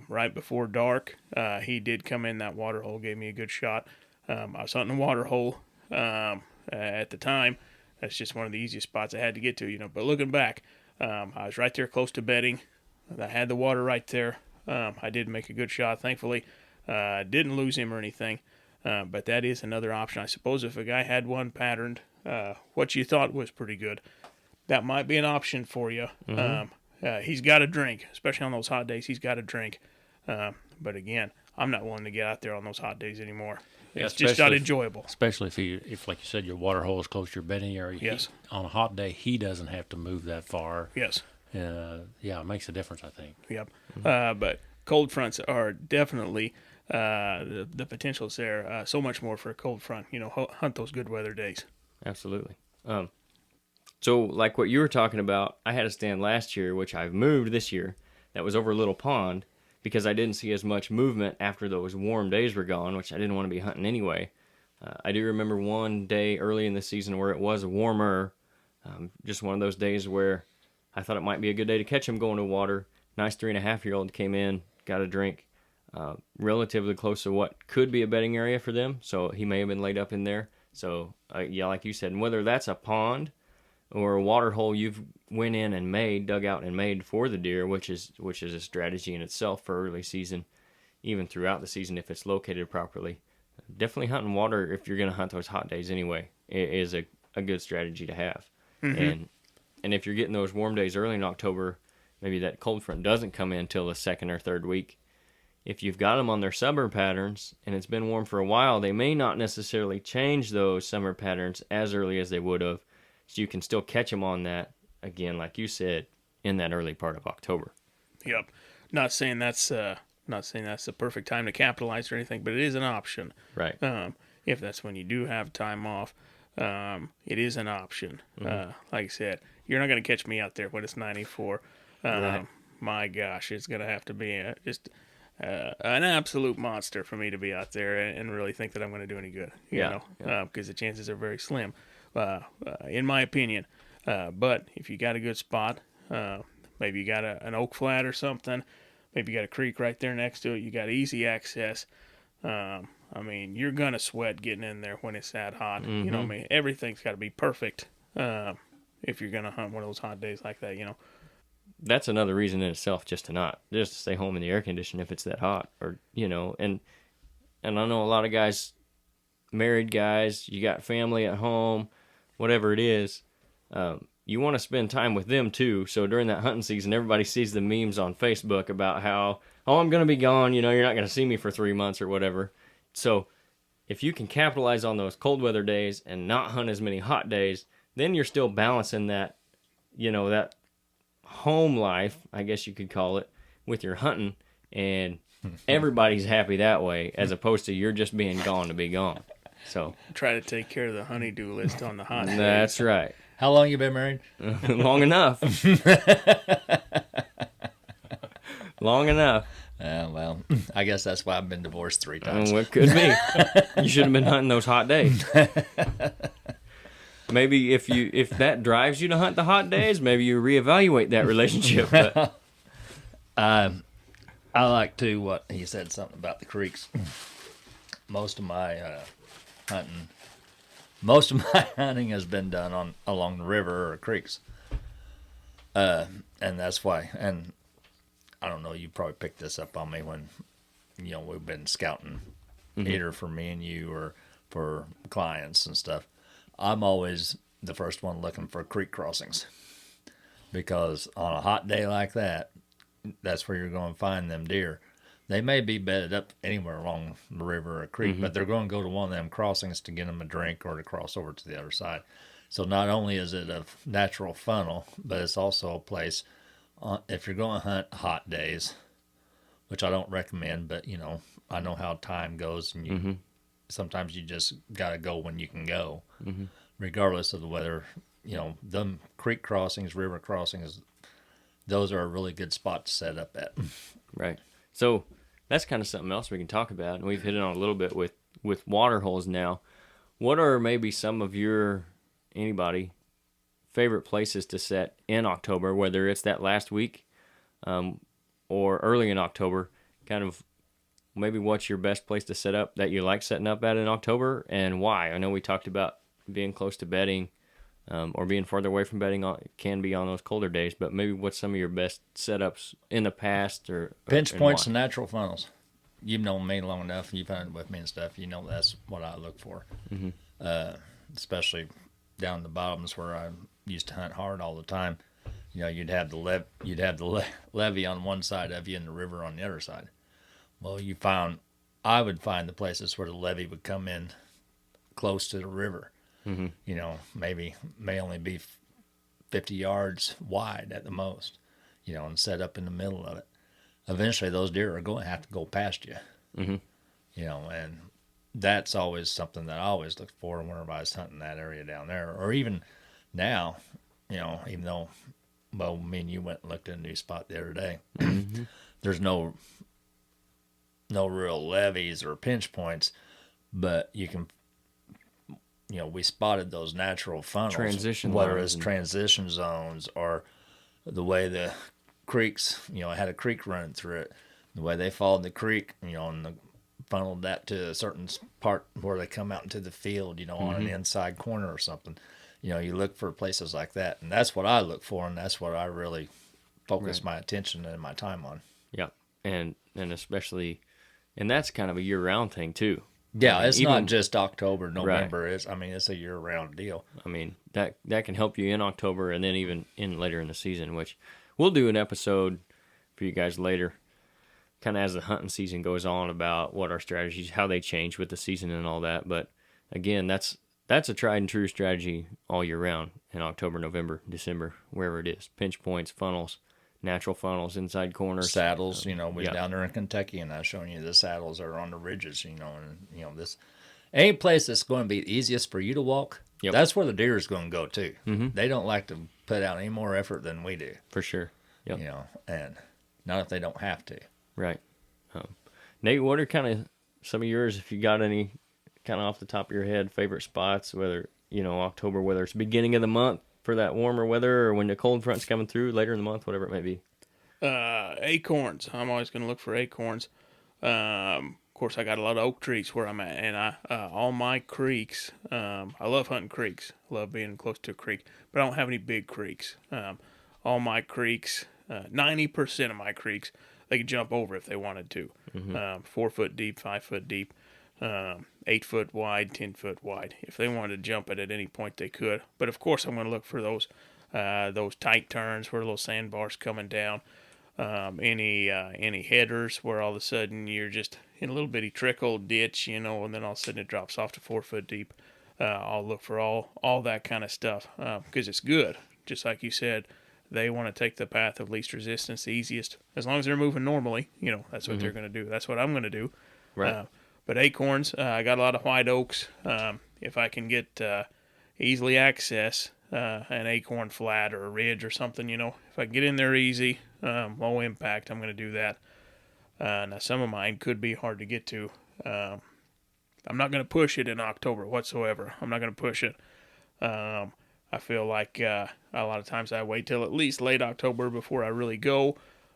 Right before dark, he did come in that water hole, gave me a good shot. I was hunting a water hole at the time. That's just one of the easiest spots I had to get to, But looking back, I was right there close to bedding. I had the water right there. I did make a good shot, thankfully. Didn't lose him or anything. But that is another option. I suppose if a guy had one patterned, what you thought was pretty good, that might be an option for you. Mm-hmm. He's got to drink, especially on those hot days. He's got to drink. But again, I'm not willing to get out there on those hot days anymore. It's just not enjoyable. Especially if, like you said, your water hole is close to your bedding area. Yes. On a hot day, he doesn't have to move that far. Yes. It makes a difference, I think. Yep. But cold fronts are definitely the potential's there. So much more for a cold front. Hunt those good weather days. Absolutely. So like what you were talking about, I had a stand last year, which I've moved this year, that was over a little pond, because I didn't see as much movement after those warm days were gone, which I didn't want to be hunting anyway. I do remember one day early in the season where it was warmer, just one of those days where I thought it might be a good day to catch him going to water. Nice 3.5-year-old came in, got a drink, relatively close to what could be a bedding area for them, so he may have been laid up in there. So, like you said, and whether that's a pond or a water hole you've went in and dug out and made for the deer, which is a strategy in itself for early season, even throughout the season if it's located properly. definitely hunting water if you're going to hunt those hot days anyway is a good strategy to have. And if you're getting those warm days early in October, maybe that cold front doesn't come in until the second or third week. If you've got them on their summer patterns and it's been warm for a while, they may not necessarily change those summer patterns as early as they would have. So you can still catch them on that, again, like you said, in that early part of October. Yep. Not saying that's the perfect time to capitalize or anything, but it is an option. Right. If that's when you do have time off, it is an option. Like I said, you're not going to catch me out there when it's 94. Right. My gosh, it's going to have to be just an absolute monster for me to be out there and really think that I'm going to do any good. You know, because the chances are very slim, in my opinion. But if you got a good spot, maybe you got an oak flat or something, maybe you got a creek right there next to it, you got easy access. I mean, you're going to sweat getting in there when it's that hot. You know what I mean? Everything's got to be perfect if you're going to hunt one of those hot days like that, you know. That's another reason in itself just to stay home in the air condition if it's that hot, or, you know, and I know a lot of guys, married guys, you got family at home, whatever it is, you want to spend time with them too. So during that hunting season, everybody sees the memes on Facebook about how, oh, I'm going to be gone, you know, you're not going to see me for 3 months or whatever. So if you can capitalize on those cold weather days and not hunt as many hot days, then you're still balancing that, you know, that home life, I guess you could call it, with your hunting, and everybody's happy that way, as opposed to you're just being gone to be gone. So Try to take care of the honeydew list on the hot days. that's right. How long you been married? Long enough. Long enough. Well, I guess that's why I've been divorced 3 times. Well, it could be. You should have been hunting those hot days. Maybe if that drives you to hunt the hot days, maybe you reevaluate that relationship. But I like to what he said something about the creeks. Most of my hunting has been done along the river or creeks, and that's why. And I don't know, you probably picked this up on me when, you know, we've been scouting, either for me and you or for clients and stuff. I'm always the first one looking for creek crossings, because on a hot day like that, that's where you're going to find them deer. They may be bedded up anywhere along the river or creek, but they're going to go to one of them crossings to get them a drink or to cross over to the other side. So not only is it a natural funnel, but it's also a place, if you're going to hunt hot days, which I don't recommend, but, you know, I know how time goes, and you sometimes you just got to go when you can go, regardless of the weather. You know, them creek crossings, river crossings, those are a really good spot to set up at. right. So that's kind of something else we can talk about, and we've hit it on a little bit with water holes now. What are maybe some of anybody favorite places to set in October, whether it's that last week or early in October? Kind of maybe what's your best place to set up that you like setting up at in October, and why? I know we talked about being close to bedding or being farther away from bedding can be on those colder days, but maybe what's some of your best setups in the past? Or Pinch and points why? and natural funnels. You've known me long enough, you've hunted with me and stuff, you know that's what I look for. Especially down the bottoms where I used to hunt hard all the time. You know, you'd have the levee on one side of you and the river on the other side. Well, I would find the places where the levee would come in close to the river. You know, may only be 50 yards wide at the most, you know, and set up in the middle of it. Eventually, those deer are going to have to go past you. You know, and that's always something that I always look for whenever I was hunting that area down there. Or even now, you know, even though, well, me and you went and looked at a new spot the other day. There's no real levees or pinch points, but you can, you know, we spotted those natural funnels, Transition whether lines it's transition zones or the way the creeks, you know, it had a creek running through it, the way they followed the creek, you know, and funneled that to a certain part where they come out into the field, you know, on an inside corner or something. You know, you look for places like that, and that's what I look for, and that's what I really focus my attention and my time on. Yeah, and especially, and that's kind of a year-round thing too. Yeah, I mean, it's even, not just October, November. It's a year-round deal. I mean, that can help you in October and then even in later in the season, which we'll do an episode for you guys later, kind of as the hunting season goes on, about what our strategies, how they change with the season and all that. But again, that's a tried and true strategy all year round in October, November, December, wherever it is. Pinch points, funnels, natural funnels, inside corners. Saddles, we was yeah. down there in Kentucky, and I was showing you the saddles are on the ridges, and this any place that's going to be easiest for you to walk. Yep. That's where the deer is going to go too. Mm-hmm. They don't like to put out any more effort than we do. For sure. Yep. And not if they don't have to. Right. Nate, what are kind of some of yours, if you got any kind of off the top of your head, favorite spots, whether, October, whether it's beginning of the month for that warmer weather or when the cold front's coming through later in the month, whatever it may be? Acorns. I'm always going to look for acorns. Of course, I got a lot of oak trees where I'm at, and all my creeks, I love hunting creeks. I love being close to a creek, but I don't have any big creeks. All my creeks, 90% of my creeks, they could jump over if they wanted to. 4 foot deep, 5 foot deep, 8 foot wide, 10 foot wide. If they wanted to jump it at any point, they could. But of course, I'm going to look for those tight turns where little sandbars coming down. Any headers where all of a sudden you're just in a little bitty trickle ditch, and then all of a sudden it drops off to 4 foot deep. I'll look for all that kind of stuff because it's good. Just like you said, they want to take the path of least resistance, the easiest. As long as they're moving normally, that's what they're going to do. That's what I'm going to do. Right. But acorns, I got a lot of white oaks. If I can get easily access an acorn flat or a ridge or something, if I can get in there easy, low impact, I'm going to do that. Now, some of mine could be hard to get to. I'm not going to push it in October whatsoever. I'm not going to push it. I feel like a lot of times I wait till at least late October before I really go.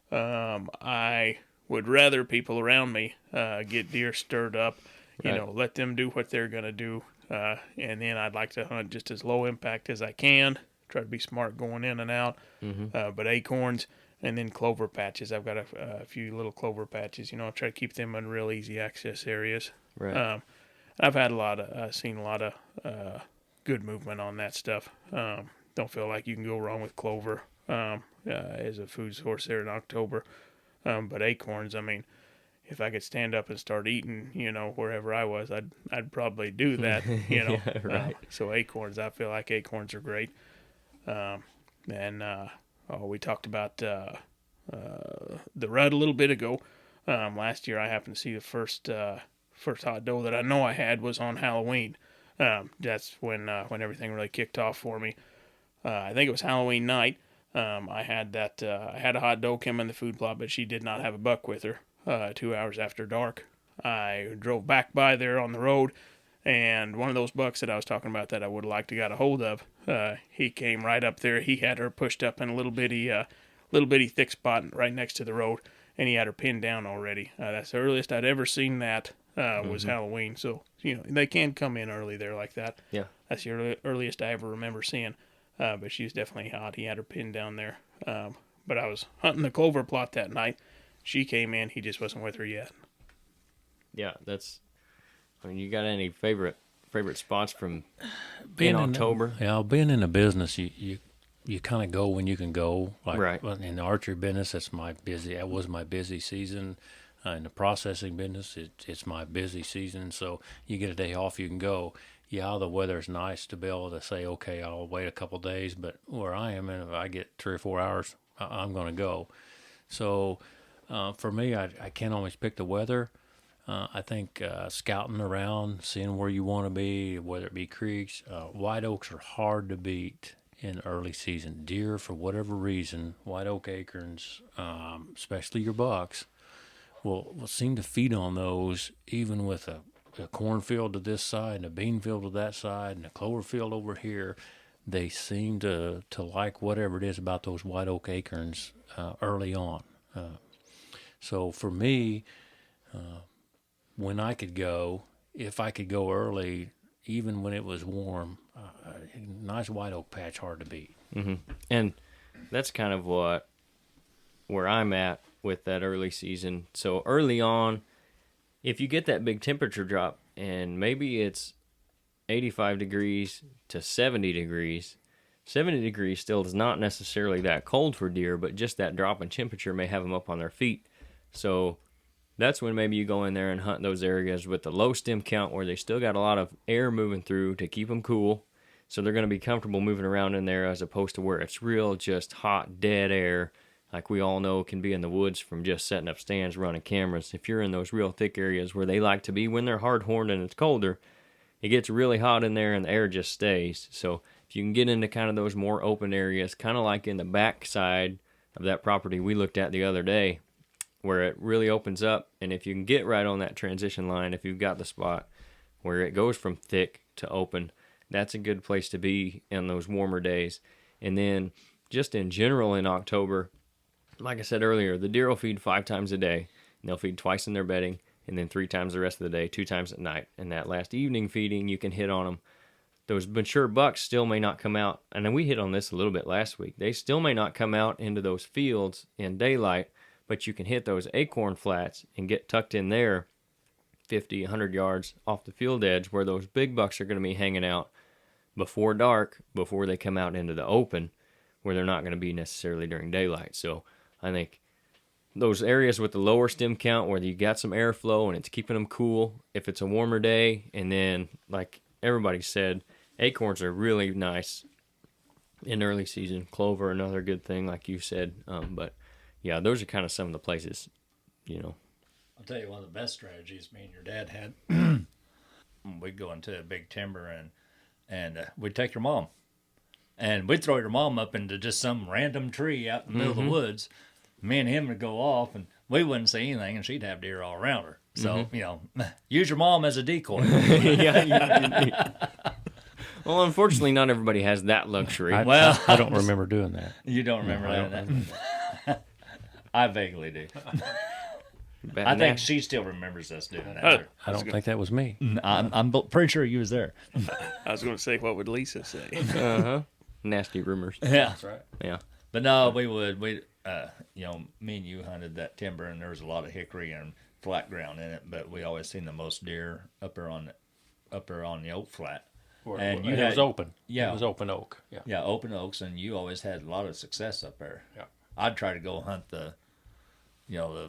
I would rather people around me get deer stirred up, Right. let them do what they're going to do. And then I'd like to hunt just as low impact as I can, try to be smart going in and out. But acorns and then clover patches. I've got a few little clover patches. I try to keep them in real easy access areas. Right. I've had seen a lot of good movement on that stuff. Don't feel like you can go wrong with clover as a food source there in October. But acorns, if I could stand up and start eating, wherever I was, I'd probably do that, Yeah, right. So acorns, I feel like acorns are great. We talked about the rut a little bit ago. Last year I happened to see the first hot doe that I know I had was on Halloween. That's when everything really kicked off for me. I think it was Halloween night. I had a hot doe come in the food plot, but she did not have a buck with her. 2 hours after dark, I drove back by there on the road, and one of those bucks that I was talking about that I would have liked to got a hold of, he came right up there. He had her pushed up in a little bitty thick spot right next to the road, and he had her pinned down already. That's the earliest I'd ever seen that was Halloween. So they can come in early there like that. Yeah. That's the earliest I ever remember seeing. But she was definitely hot. He had her pinned down there. But I was hunting the clover plot that night. She came in. He just wasn't with her yet. Yeah, you got any favorite spots from in October? Being in the business, you kind of go when you can go. Like Right. in the archery business, that was my busy season. In the processing business, it's my busy season. So you get a day off, you can go. Yeah, the weather's nice to be able to say, okay, I'll wait a couple days. But where I am, and if I get 3 or 4 hours, I'm going to go. So for me, I can't always pick the weather. I think scouting around, seeing where you want to be, whether it be creeks, white oaks are hard to beat in early season. Deer, for whatever reason, white oak acorns, especially your bucks, will seem to feed on those, even with a cornfield to this side and a bean field to that side and a clover field over here. They seem to like whatever it is about those white oak acorns early on. So for me, when I could go, if I could go early, even when it was warm, nice white oak patch hard to beat. Mm-hmm. And that's kind of where I'm at with that early season. So early on, if you get that big temperature drop and maybe it's 85 degrees to 70 degrees. 70 degrees still is not necessarily that cold for deer, but just that drop in temperature may have them up on their feet. So that's when maybe you go in there and hunt those areas with the low stem count where they still got a lot of air moving through to keep them cool. So they're going to be comfortable moving around in there, as opposed to where it's real just hot, dead air, like we all know can be in the woods from just setting up stands, running cameras. If you're in those real thick areas where they like to be when they're hard-horned and it's colder, it gets really hot in there and the air just stays. So if you can get into kind of those more open areas, kind of like in the back side of that property we looked at the other day, where it really opens up, and if you can get right on that transition line, if you've got the spot where it goes from thick to open, that's a good place to be in those warmer days. And then just in general in October, like I said earlier, the deer will feed 5 times a day, and they'll feed twice in their bedding, and then 3 times the rest of the day, 2 times at night. And that last evening feeding, you can hit on them. Those mature bucks still may not come out, and then we hit on this a little bit last week. They still may not come out into those fields in daylight, but you can hit those acorn flats and get tucked in there 50, 100 yards off the field edge where those big bucks are going to be hanging out before dark, before they come out into the open, where they're not going to be necessarily during daylight. So I think those areas with the lower stem count where you got some airflow and it's keeping them cool if it's a warmer day, and then like everybody said, acorns are really nice in early season. Clover, another good thing, like you said. But yeah, those are kind of some of the places, I'll tell you one of the best strategies me and your dad had. We'd go into a big timber and we'd take your mom. And we'd throw your mom up into just some random tree out in the middle of the woods. Me and him would go off, and we wouldn't see anything, and she'd have deer all around her. So, use your mom as a decoy. Well, unfortunately, not everybody has that luxury. I don't remember doing that. You don't remember that? I vaguely do. Bad I think na- she still remembers us doing that. I don't think that was me. I'm pretty sure you was there. I was going to say, what would Lisa say? Nasty rumors. Yeah. That's right. Yeah. But no, we me and you hunted that timber, and there was a lot of hickory and flat ground in it, but we always seen the most deer up there on the oak flat. And It was open. Yeah. It was open oak. Yeah. Yeah, open oaks, and you always had a lot of success up there. Yeah. I'd try to go hunt the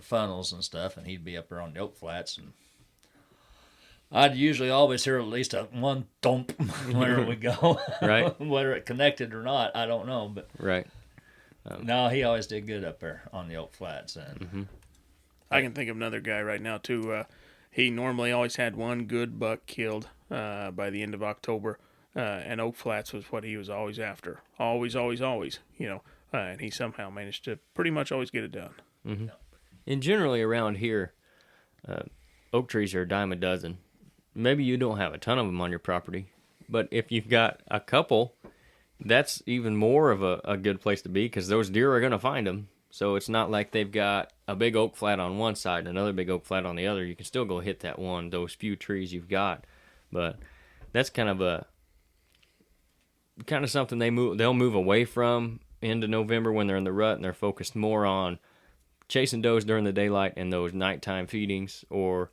funnels and stuff, and he'd be up there on the oak flats, and I'd usually always hear at least a one thump wherever we go. Right. Whether it connected or not, I don't know, but Right. no, he always did good up there on the oak flats. And I can think of another guy right now, too. He normally always had one good buck killed by the end of October, and Oak Flats was what he was always after. Always, always, always, and he somehow managed to pretty much always get it done. Mm-hmm. And generally around here, oak trees are a dime a dozen. Maybe you don't have a ton of them on your property, but if you've got a couple, that's even more of a good place to be, because those deer are going to find them. So it's not like they've got a big oak flat on one side and another big oak flat on the other. You can still go hit those few trees you've got. But that's kind of something they'll move away from into November when they're in the rut, and they're focused more on chasing does during the daylight and those nighttime feedings, or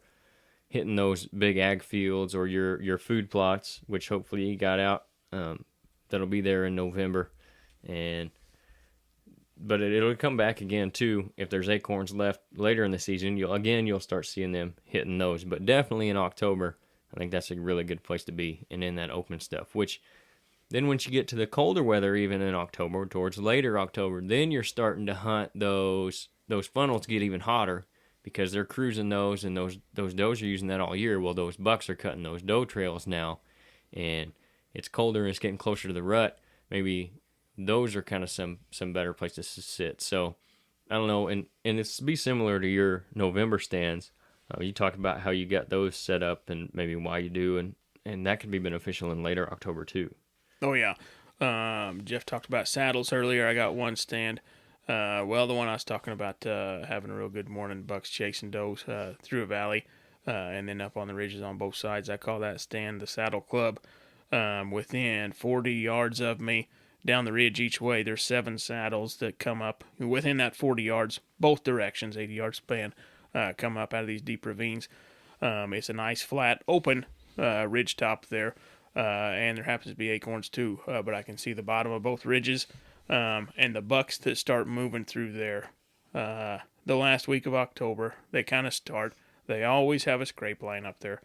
hitting those big ag fields or your food plots, which hopefully you got out. That'll be there in November. But it'll come back again too if there's acorns left later in the season. You'll start seeing them hitting those. But definitely in October, I think that's a really good place to be, and in that open stuff. Which then once you get to the colder weather, even in October, towards later October, then you're starting to hunt those funnels get even hotter, because they're cruising those, and those does are using that all year. Well, those bucks are cutting those doe trails now, and it's colder and it's getting closer to the rut. Maybe those are kind of some better places to sit. So I don't know, and it's be similar to your November stands. You talked about how you got those set up and maybe why you do, and that could be beneficial in later October too. Oh, yeah. Jeff talked about saddles earlier. I got one stand. The one I was talking about, having a real good morning, bucks chasing does through a valley, and then up on the ridges on both sides. I call that stand the Saddle Club. Within 40 yards of me, down the ridge each way, there's 7 saddles that come up within that 40 yards, both directions, 80-yard span, come up out of these deep ravines. It's a nice flat open ridge top there, and there happens to be acorns too. But I can see the bottom of both ridges, and the bucks that start moving through there. The last week of October, they kind of start. They always have a scrape line up there.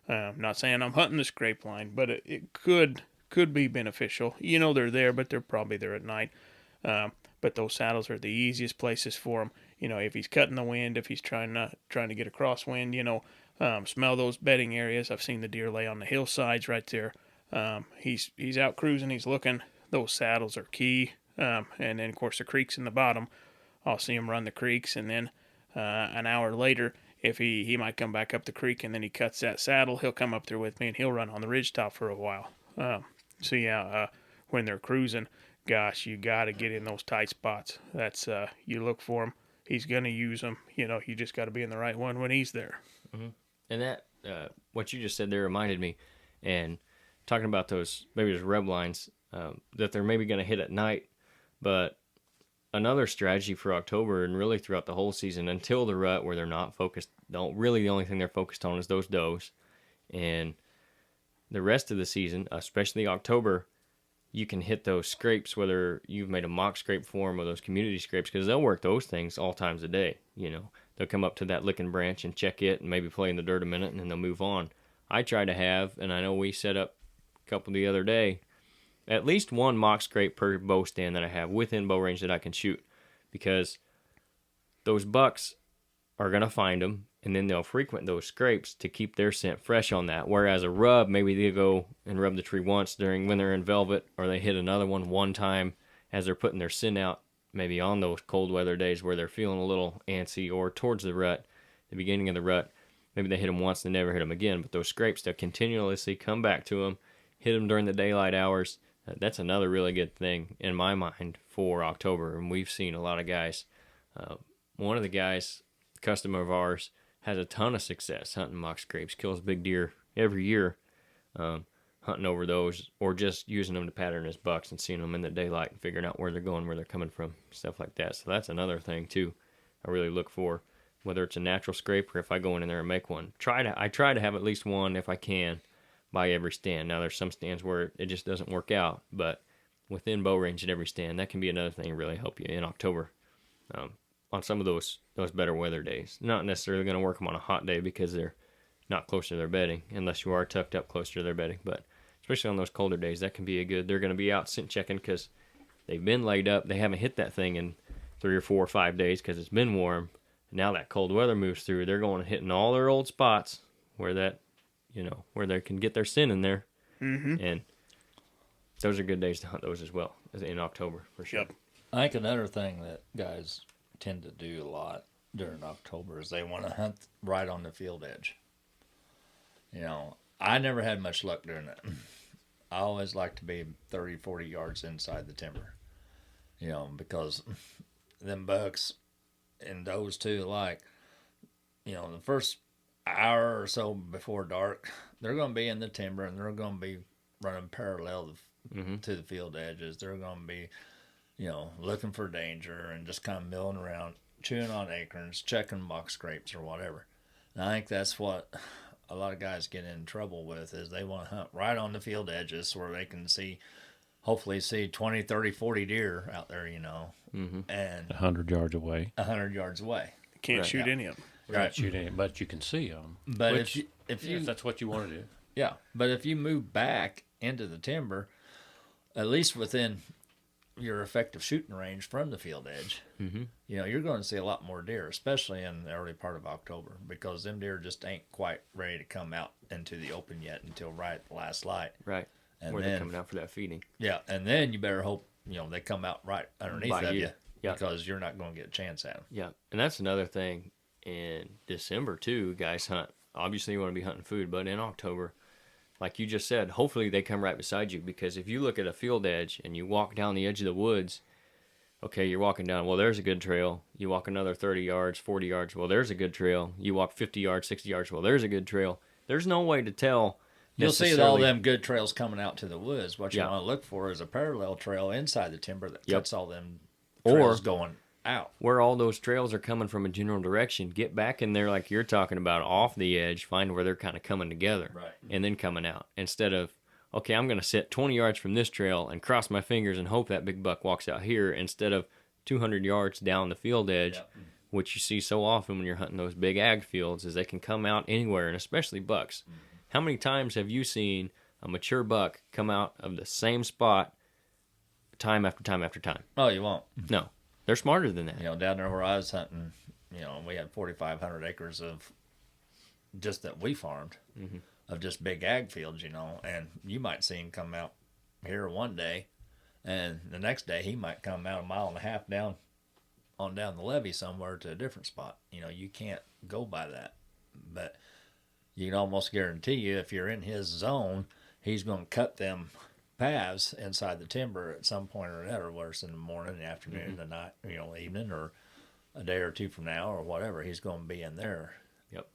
Not saying I'm hunting the scrape line, but it could be beneficial. You know they're there, but they're probably there at night. But those saddles are the easiest places for him. You know, if he's cutting the wind, if he's trying to get a crosswind, smell those bedding areas. I've seen the deer lay on the hillsides right there. He's out cruising. He's looking. Those saddles are key. And then of course the creeks in the bottom. I'll see him run the creeks, and then an hour later, if he might come back up the creek, and then he cuts that saddle, he'll come up there with me, and he'll run on the ridge top for a while. When they're cruising, gosh, you got to get in those tight spots. That's you look for him. He's gonna use them. You just got to be in the right one when he's there. Mm-hmm. And that what you just said there reminded me, and talking about those rub lines that they're maybe going to hit at night, but another strategy for October and really throughout the whole season until the rut where they're not focused, the only thing they're focused on is those does. And the rest of the season, especially October, you can hit those scrapes, whether you've made a mock scrape for them or those community scrapes, because they'll work those things all times a day. They'll come up to that licking branch and check it and maybe play in the dirt a minute, and then they'll move on. I try to have, and I know we set up a couple the other day, at least one mock scrape per bow stand that I have within bow range that I can shoot, because those bucks are going to find them, and then they'll frequent those scrapes to keep their scent fresh on that. Whereas a rub, maybe they go and rub the tree once when they're in velvet, or they hit another one time as they're putting their scent out, maybe on those cold weather days where they're feeling a little antsy, or towards the rut, the beginning of the rut. Maybe they hit them once and never hit them again, but those scrapes, they'll continuously come back to them, hit them during the daylight hours. That's another really good thing in my mind for October, and we've seen a lot of guys. One of the guys, customer of ours, has a ton of success hunting mock scrapes, kills big deer every year, hunting over those, or just using them to pattern his bucks and seeing them in the daylight and figuring out where they're going, where they're coming from, stuff like that. So that's another thing too I really look for, whether it's a natural scrape or if I go in there and make one. I try to have at least one if I can by every stand. Now there's some stands where it just doesn't work out, but within bow range at every stand, that can be another thing to really help you in October on some of those better weather days. Not necessarily going to work them on a hot day because they're not close to their bedding, unless you are tucked up close to their bedding, but especially on those colder days, that can be they're going to be out scent checking because they've been laid up. They haven't hit that thing in 3 or 4 or 5 days because it's been warm. Now that cold weather moves through, they're going and hitting all their old spots where where they can get their scent in there. Mm-hmm. And those are good days to hunt those as well, as in October, for sure. Yep. I think another thing that guys tend to do a lot during October is they want to hunt right on the field edge. I never had much luck doing it. I always like to be 30, 40 yards inside the timber, because them bucks and those two, the first hour or so before dark, they're going to be in the timber and they're going to be running parallel to the field edges. They're going to be, looking for danger and just kind of milling around, chewing on acorns, checking mock scrapes or whatever. And I think that's what a lot of guys get in trouble with, is they want to hunt right on the field edges where they can hopefully see 20, 30, 40 deer out there, Mm-hmm. and 100 yards away. 100 yards away. Can't shoot any of them. Right. Shoot any, but you can see them. But if that's what you want to do. Yeah, but if you move back into the timber, at least within your effective shooting range from the field edge, you're going to see a lot more deer, especially in the early part of October, because them deer just ain't quite ready to come out into the open yet until right at the last light. Right. And where then, they're coming out for that feeding. Yeah, and then you better hope they come out right underneath By of you. you, Yeah. because you're not going to get a chance at them. Yeah, and that's another thing in December too. Guys hunt. Obviously, you want to be hunting food, but in October, like you just said, hopefully they come right beside you, because if you look at a field edge and you walk down the edge of the woods, okay, you're walking down, well, there's a good trail. You walk another 30 yards, 40 yards, well, there's a good trail. You walk 50 yards, 60 yards, well, there's a good trail. There's no way to tell. You'll see all them good trails coming out to the woods. What you want to look for is a parallel trail inside the timber that cuts all them trails going out. where all those trails are coming from a general direction. Get back in there like you're talking about, off the edge, find where they're kind of coming together, Right. and then coming out. Instead of, okay, I'm going to sit 20 yards from this trail and cross my fingers and hope that big buck walks out here, instead of 200 yards down the field edge, Yep. which you see so often when you're hunting those big ag fields, is they can come out anywhere, and especially bucks. How many times have you seen a mature buck come out of the same spot time after time after time? Oh, you won't. No. They're smarter than that. You know, down there where I was hunting, you know, we had 4,500 acres of just that we farmed, of just big ag fields, you know, and you might see him come out here one day, and the next day he might come out a mile and a half down the levee somewhere to a different spot. You know, you can't go by that. But you can almost guarantee you, if you're in his zone, he's going to cut them paths inside the timber at some point or another, whether it's in the morning, the afternoon, the night, you know, evening, or a day or two from now, or whatever. He's going to be in there. Yep.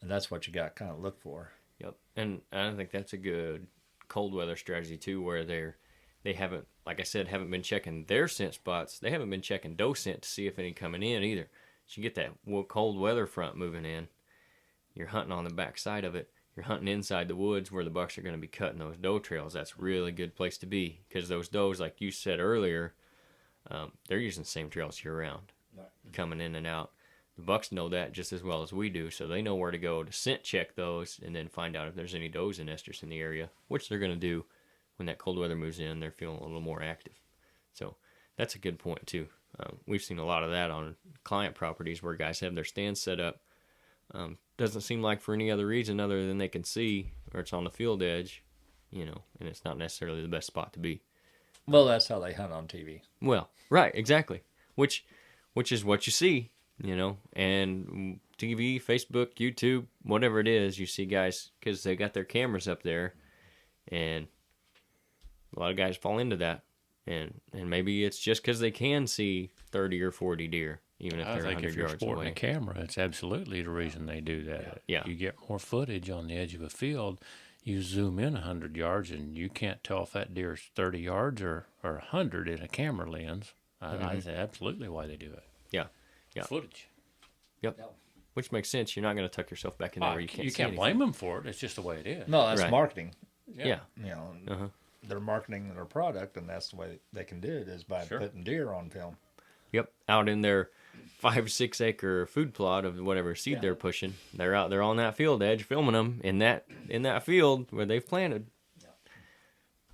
And that's what you got to kind of look for. Yep. And I think that's a good cold weather strategy too, where they haven't, like I said, haven't been checking their scent spots. They haven't been checking doe scent to see if any coming in either. So you get that cold weather front moving in. You're hunting on the back side of it. You're hunting inside the woods where the bucks are going to be cutting those doe trails. That's a really good place to be, because those does, like you said earlier, they're using the same trails year round, coming in and out. The bucks know that just as well as we do, so they know where to go to scent check those and then find out if there's any does and estrus in the area, which they're going to do when that cold weather moves in. They're feeling a little more active. So that's a good point too. We've seen a lot of that on client properties where guys have their stands set up. Doesn't seem like for any other reason other than they can see, or it's on the field edge, you know, and it's not necessarily the best spot to be. Well, that's how they hunt on TV. Well, right, exactly. Which is what you see, you know, and TV, Facebook, YouTube, whatever it is, you see guys, because they got their cameras up there, and a lot of guys fall into that. And maybe it's just because they can see 30 or 40 deer, even if I they're think 100 if you're yards sporting away. a camera, it's absolutely the reason they do that. Yeah. You get more footage on the edge of a field. You zoom in 100 yards, and you can't tell if that deer's 30 yards or 100 in a camera lens. That's absolutely why they do it. Yeah, yeah. Footage. Yep. Which makes sense. You're not going to tuck yourself back in there where you can't see anything. blame them for it. It's just the way it is. No, that's Right. marketing. Yeah. You know, they're marketing their product, and that's the way they can do it, is by putting deer on film. Yep. Out in their 5-6 acre food plot of whatever seed they're pushing. They're out there on that field edge filming them in that field where they've planted. Yeah.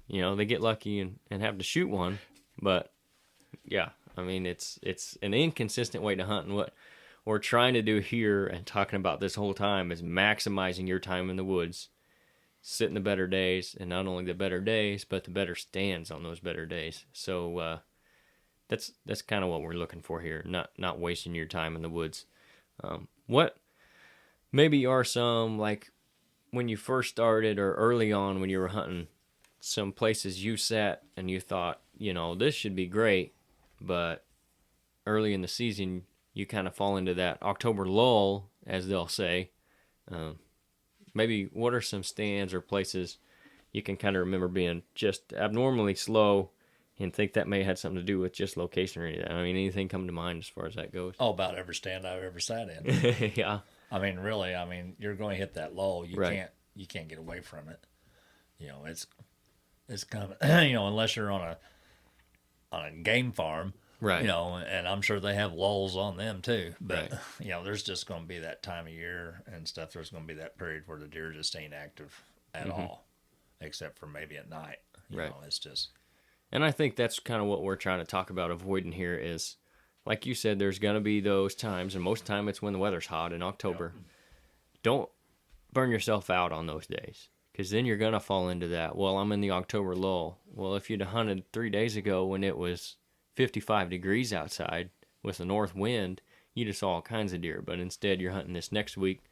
You know, they get lucky and have to shoot one, but yeah, I mean, it's an inconsistent way to hunt, and what we're trying to do here and talking about this whole time is maximizing your time in the woods, sitting the better days, and not only the better days, but the better stands on those better days. So that's kind of what we're looking for here, not wasting your time in the woods. What maybe are some, like when you first started or early on when you were hunting, some places you sat and you thought, you know, this should be great, but early in the season you kind of fall into that October lull, as they'll say. Maybe what are some stands or places you can kind of remember being just abnormally slow and think that may have had something to do with just location or anything? I mean, anything come to mind as far as that goes? Oh, about every stand I've ever sat in. Yeah. I mean, really, you're going to hit that lull. You Right. can't get away from it. You know, it's coming. You know, unless you're on a game farm, Right. You know, and I'm sure they have lulls on them too. But Right. you know, there's just going to be that time of year and stuff. There's going to be that period where the deer just ain't active at all, except for maybe at night. You Right. know, it's just. And I think that's kind of what we're trying to talk about avoiding here is, like you said, there's going to be those times, and most of the time it's when the weather's hot in October. Yeah. Don't burn yourself out on those days, because then you're going to fall into that, well, I'm in the October lull. Well, if you'd hunted 3 days ago when it was 55 degrees outside with a north wind, you just saw all kinds of deer. But instead, you're hunting this next week,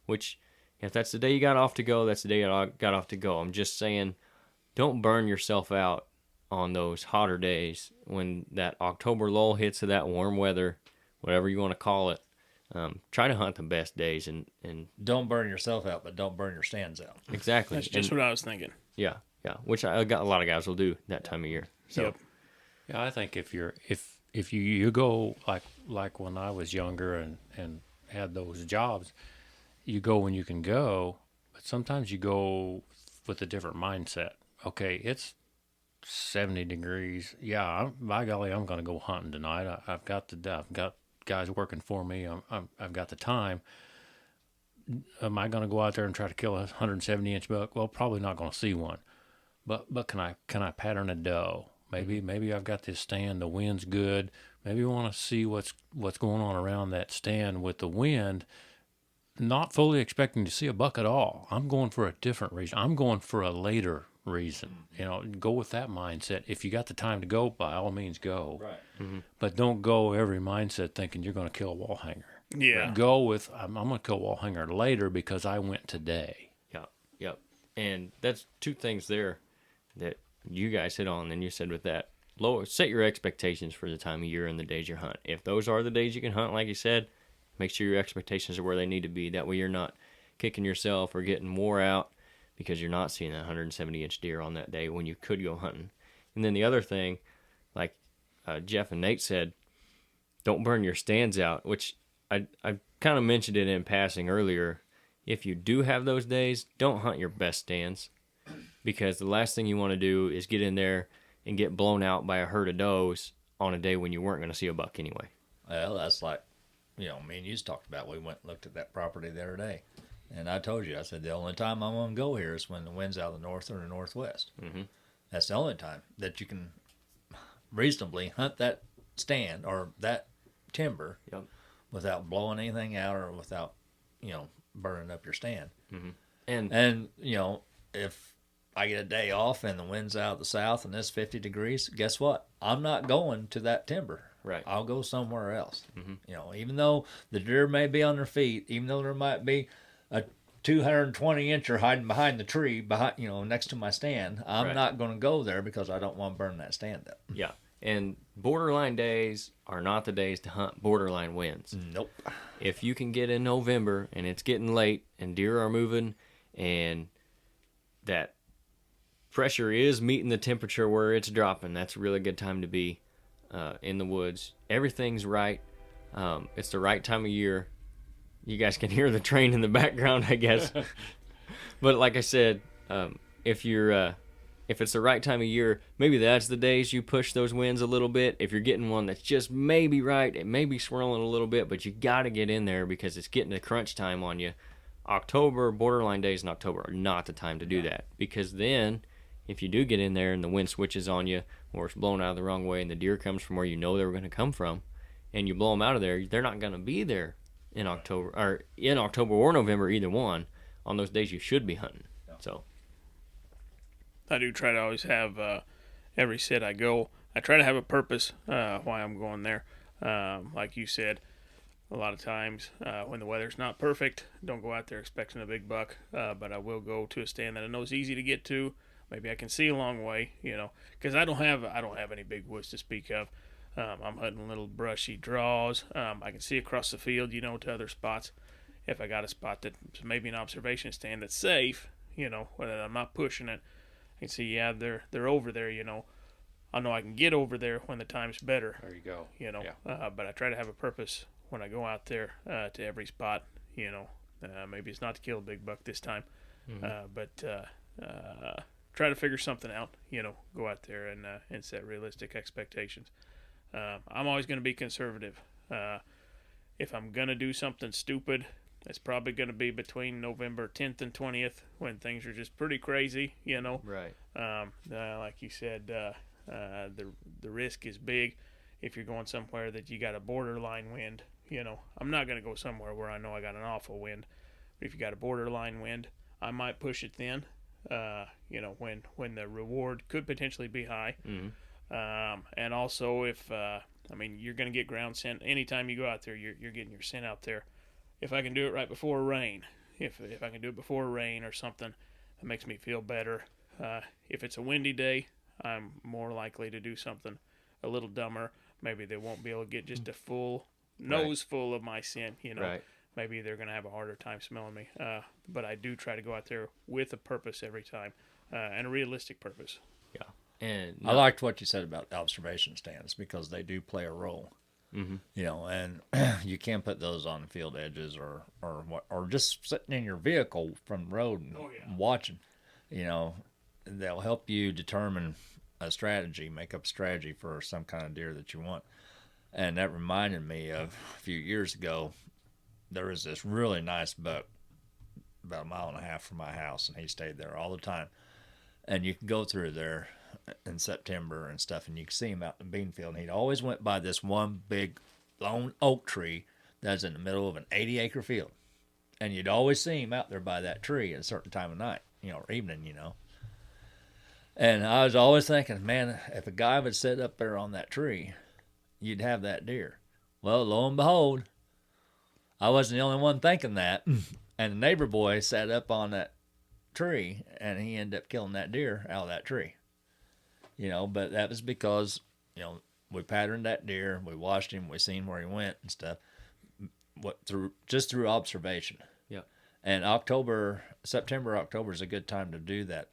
which, if that's the day you got off to go, that's the day you got off to go. I'm just saying, don't burn yourself out on those hotter days when that October lull hits to that warm weather, whatever you want to call it. Try to hunt the best days and Don't burn yourself out, but don't burn your stands out. Exactly. That's just what I was thinking. Yeah, which I got a lot of guys will do that time of year. So. Yep. Yeah, I think if if you go like when I was younger and had those jobs, you go when you can go, but sometimes you go with a different mindset. Okay, it's 70 degrees. Yeah, by golly, I'm going to go hunting tonight. I've got guys working for me. I've got the time. Am I going to go out there and try to kill a 170-inch buck? Well, probably not going to see one. But can I pattern a doe? Maybe I've got this stand. The wind's good. Maybe I want to see what's going on around that stand with the wind. Not fully expecting to see a buck at all. I'm going for a different reason. I'm going for a later reason. Go with that mindset. If you got the time to go, by all means go. Right. Mm-hmm. But don't go every mindset thinking you're going to kill a wall hanger. Yeah. Go with I'm going to kill a wall hanger later because I went today. Yep. And that's two things there that you guys hit on. And you said with that, set your expectations for the time of year and the days you hunt. If those are the days you can hunt, like you said, make sure your expectations are where they need to be. That way you're not kicking yourself or getting wore out because you're not seeing that 170-inch deer on that day when you could go hunting. And then the other thing, like Jeff and Nate said, don't burn your stands out, which I kind of mentioned it in passing earlier. If you do have those days, don't hunt your best stands, because the last thing you want to do is get in there and get blown out by a herd of does on a day when you weren't going to see a buck anyway. Well, that's like, me and you talked about, we went and looked at that property the other day. And I told you, I said, the only time I'm going to go here is when the wind's out of the north or the northwest. Mm-hmm. That's the only time that you can reasonably hunt that stand or that timber without blowing anything out or without, burning up your stand. Mm-hmm. And if I get a day off and the wind's out of the south and it's 50 degrees, guess what? I'm not going to that timber. Right. I'll go somewhere else. Mm-hmm. Even though the deer may be on their feet, even though there might be a 220-incher hiding behind the tree, next to my stand, I'm not going to go there because I don't want to burn that stand up. Yeah. And borderline days are not the days to hunt borderline winds. Nope. If you can get in November and it's getting late and deer are moving and that pressure is meeting the temperature where it's dropping, that's a really good time to be in the woods. Everything's right. It's the right time of year. You guys can hear the train in the background, I guess. But like I said, if it's the right time of year, maybe that's the days you push those winds a little bit. If you're getting one that's just maybe right, it may be swirling a little bit, but you got to get in there because it's getting to crunch time on you. October, borderline days in October are not the time to do that, because then if you do get in there and the wind switches on you or it's blown out of the wrong way and the deer comes from where you know they were going to come from and you blow them out of there, they're not going to be there in October or November, either one, on those days you should be hunting. So I do try to always have every sit I go, I try to have a purpose why I'm going there. Like you said, a lot of times when the weather's not perfect, don't go out there expecting a big buck, but I will go to a stand that I know is easy to get to. Maybe I can see a long way, because I don't have any big woods to speak of. I'm hunting little brushy draws. I can see across the field, to other spots. If I got a spot that's maybe an observation stand that's safe, whether I'm not pushing it, I can see, they're over there, I know I can get over there when the time's better. There you go. But I try to have a purpose when I go out there to every spot, maybe it's not to kill a big buck this time, but try to figure something out, go out there and set realistic expectations. I'm always going to be conservative. If I'm going to do something stupid, it's probably going to be between November 10th and 20th when things are just pretty crazy, Right. Like you said, the risk is big if you're going somewhere that you got a borderline wind. I'm not going to go somewhere where I know I got an awful wind. But if you got a borderline wind, I might push it then, when the reward could potentially be high. Mm-hmm. And also if, you're going to get ground scent. Anytime you go out there, you're getting your scent out there. If I can do it right before rain, if I can do it before rain or something, that makes me feel better. If it's a windy day, I'm more likely to do something a little dumber. Maybe they won't be able to get just a full nose full of my scent, Right. Maybe they're going to have a harder time smelling me. But I do try to go out there with a purpose every time, and a realistic purpose. Yeah. And I liked what you said about observation stands because they do play a role. Mm-hmm. You know, and you can put those on field edges or just sitting in your vehicle from the road and watching. You know, they'll help you determine a strategy, make up a strategy for some kind of deer that you want. And that reminded me of a few years ago. There was this really nice buck about 1.5 miles from my house, and he stayed there all the time. And you can go through there in September and stuff, and you can see him out in the bean field. And he'd always went by this one big lone oak tree that's in the middle of an 80-acre field. And you'd always see him out there by that tree at a certain time of night, you know, or evening, you know. And I was always thinking, man, if a guy would sit up there on that tree, you'd have that deer. Well, lo and behold, I wasn't the only one thinking that. And the neighbor boy sat up on that tree, and he ended up killing that deer out of that tree. You know, but that was because, you know, we patterned that deer, we watched him, we seen where he went and stuff. Just through observation. Yeah. And September, October is a good time to do that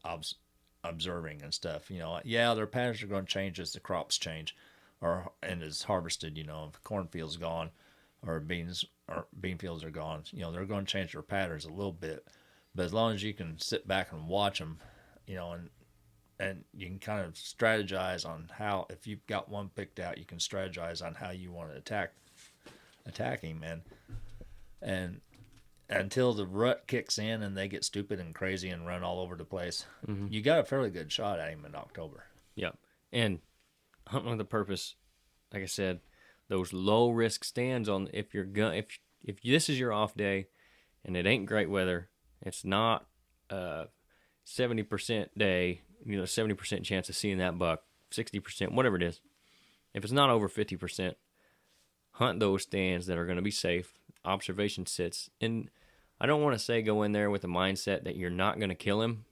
observing and stuff. You know, yeah, their patterns are going to change as the crops change, and it's harvested. You know, if the cornfield's gone, or bean fields are gone, you know, they're going to change their patterns a little bit. But as long as you can sit back and watch them, you know, and you can kind of strategize on how, if you've got one picked out, you can strategize on how you want to attack him, and until the rut kicks in and they get stupid and crazy and run all over the place, you got a fairly good shot at him in October. Yeah. And hunting with a purpose, like I said, those low risk stands on, if this is your off day and it ain't great weather, it's not 70% day, you know, 70% chance of seeing that buck, 60%, whatever it is. If it's not over 50%, hunt those stands that are going to be safe, observation sits. And I don't want to say go in there with the mindset that you're not going to kill him,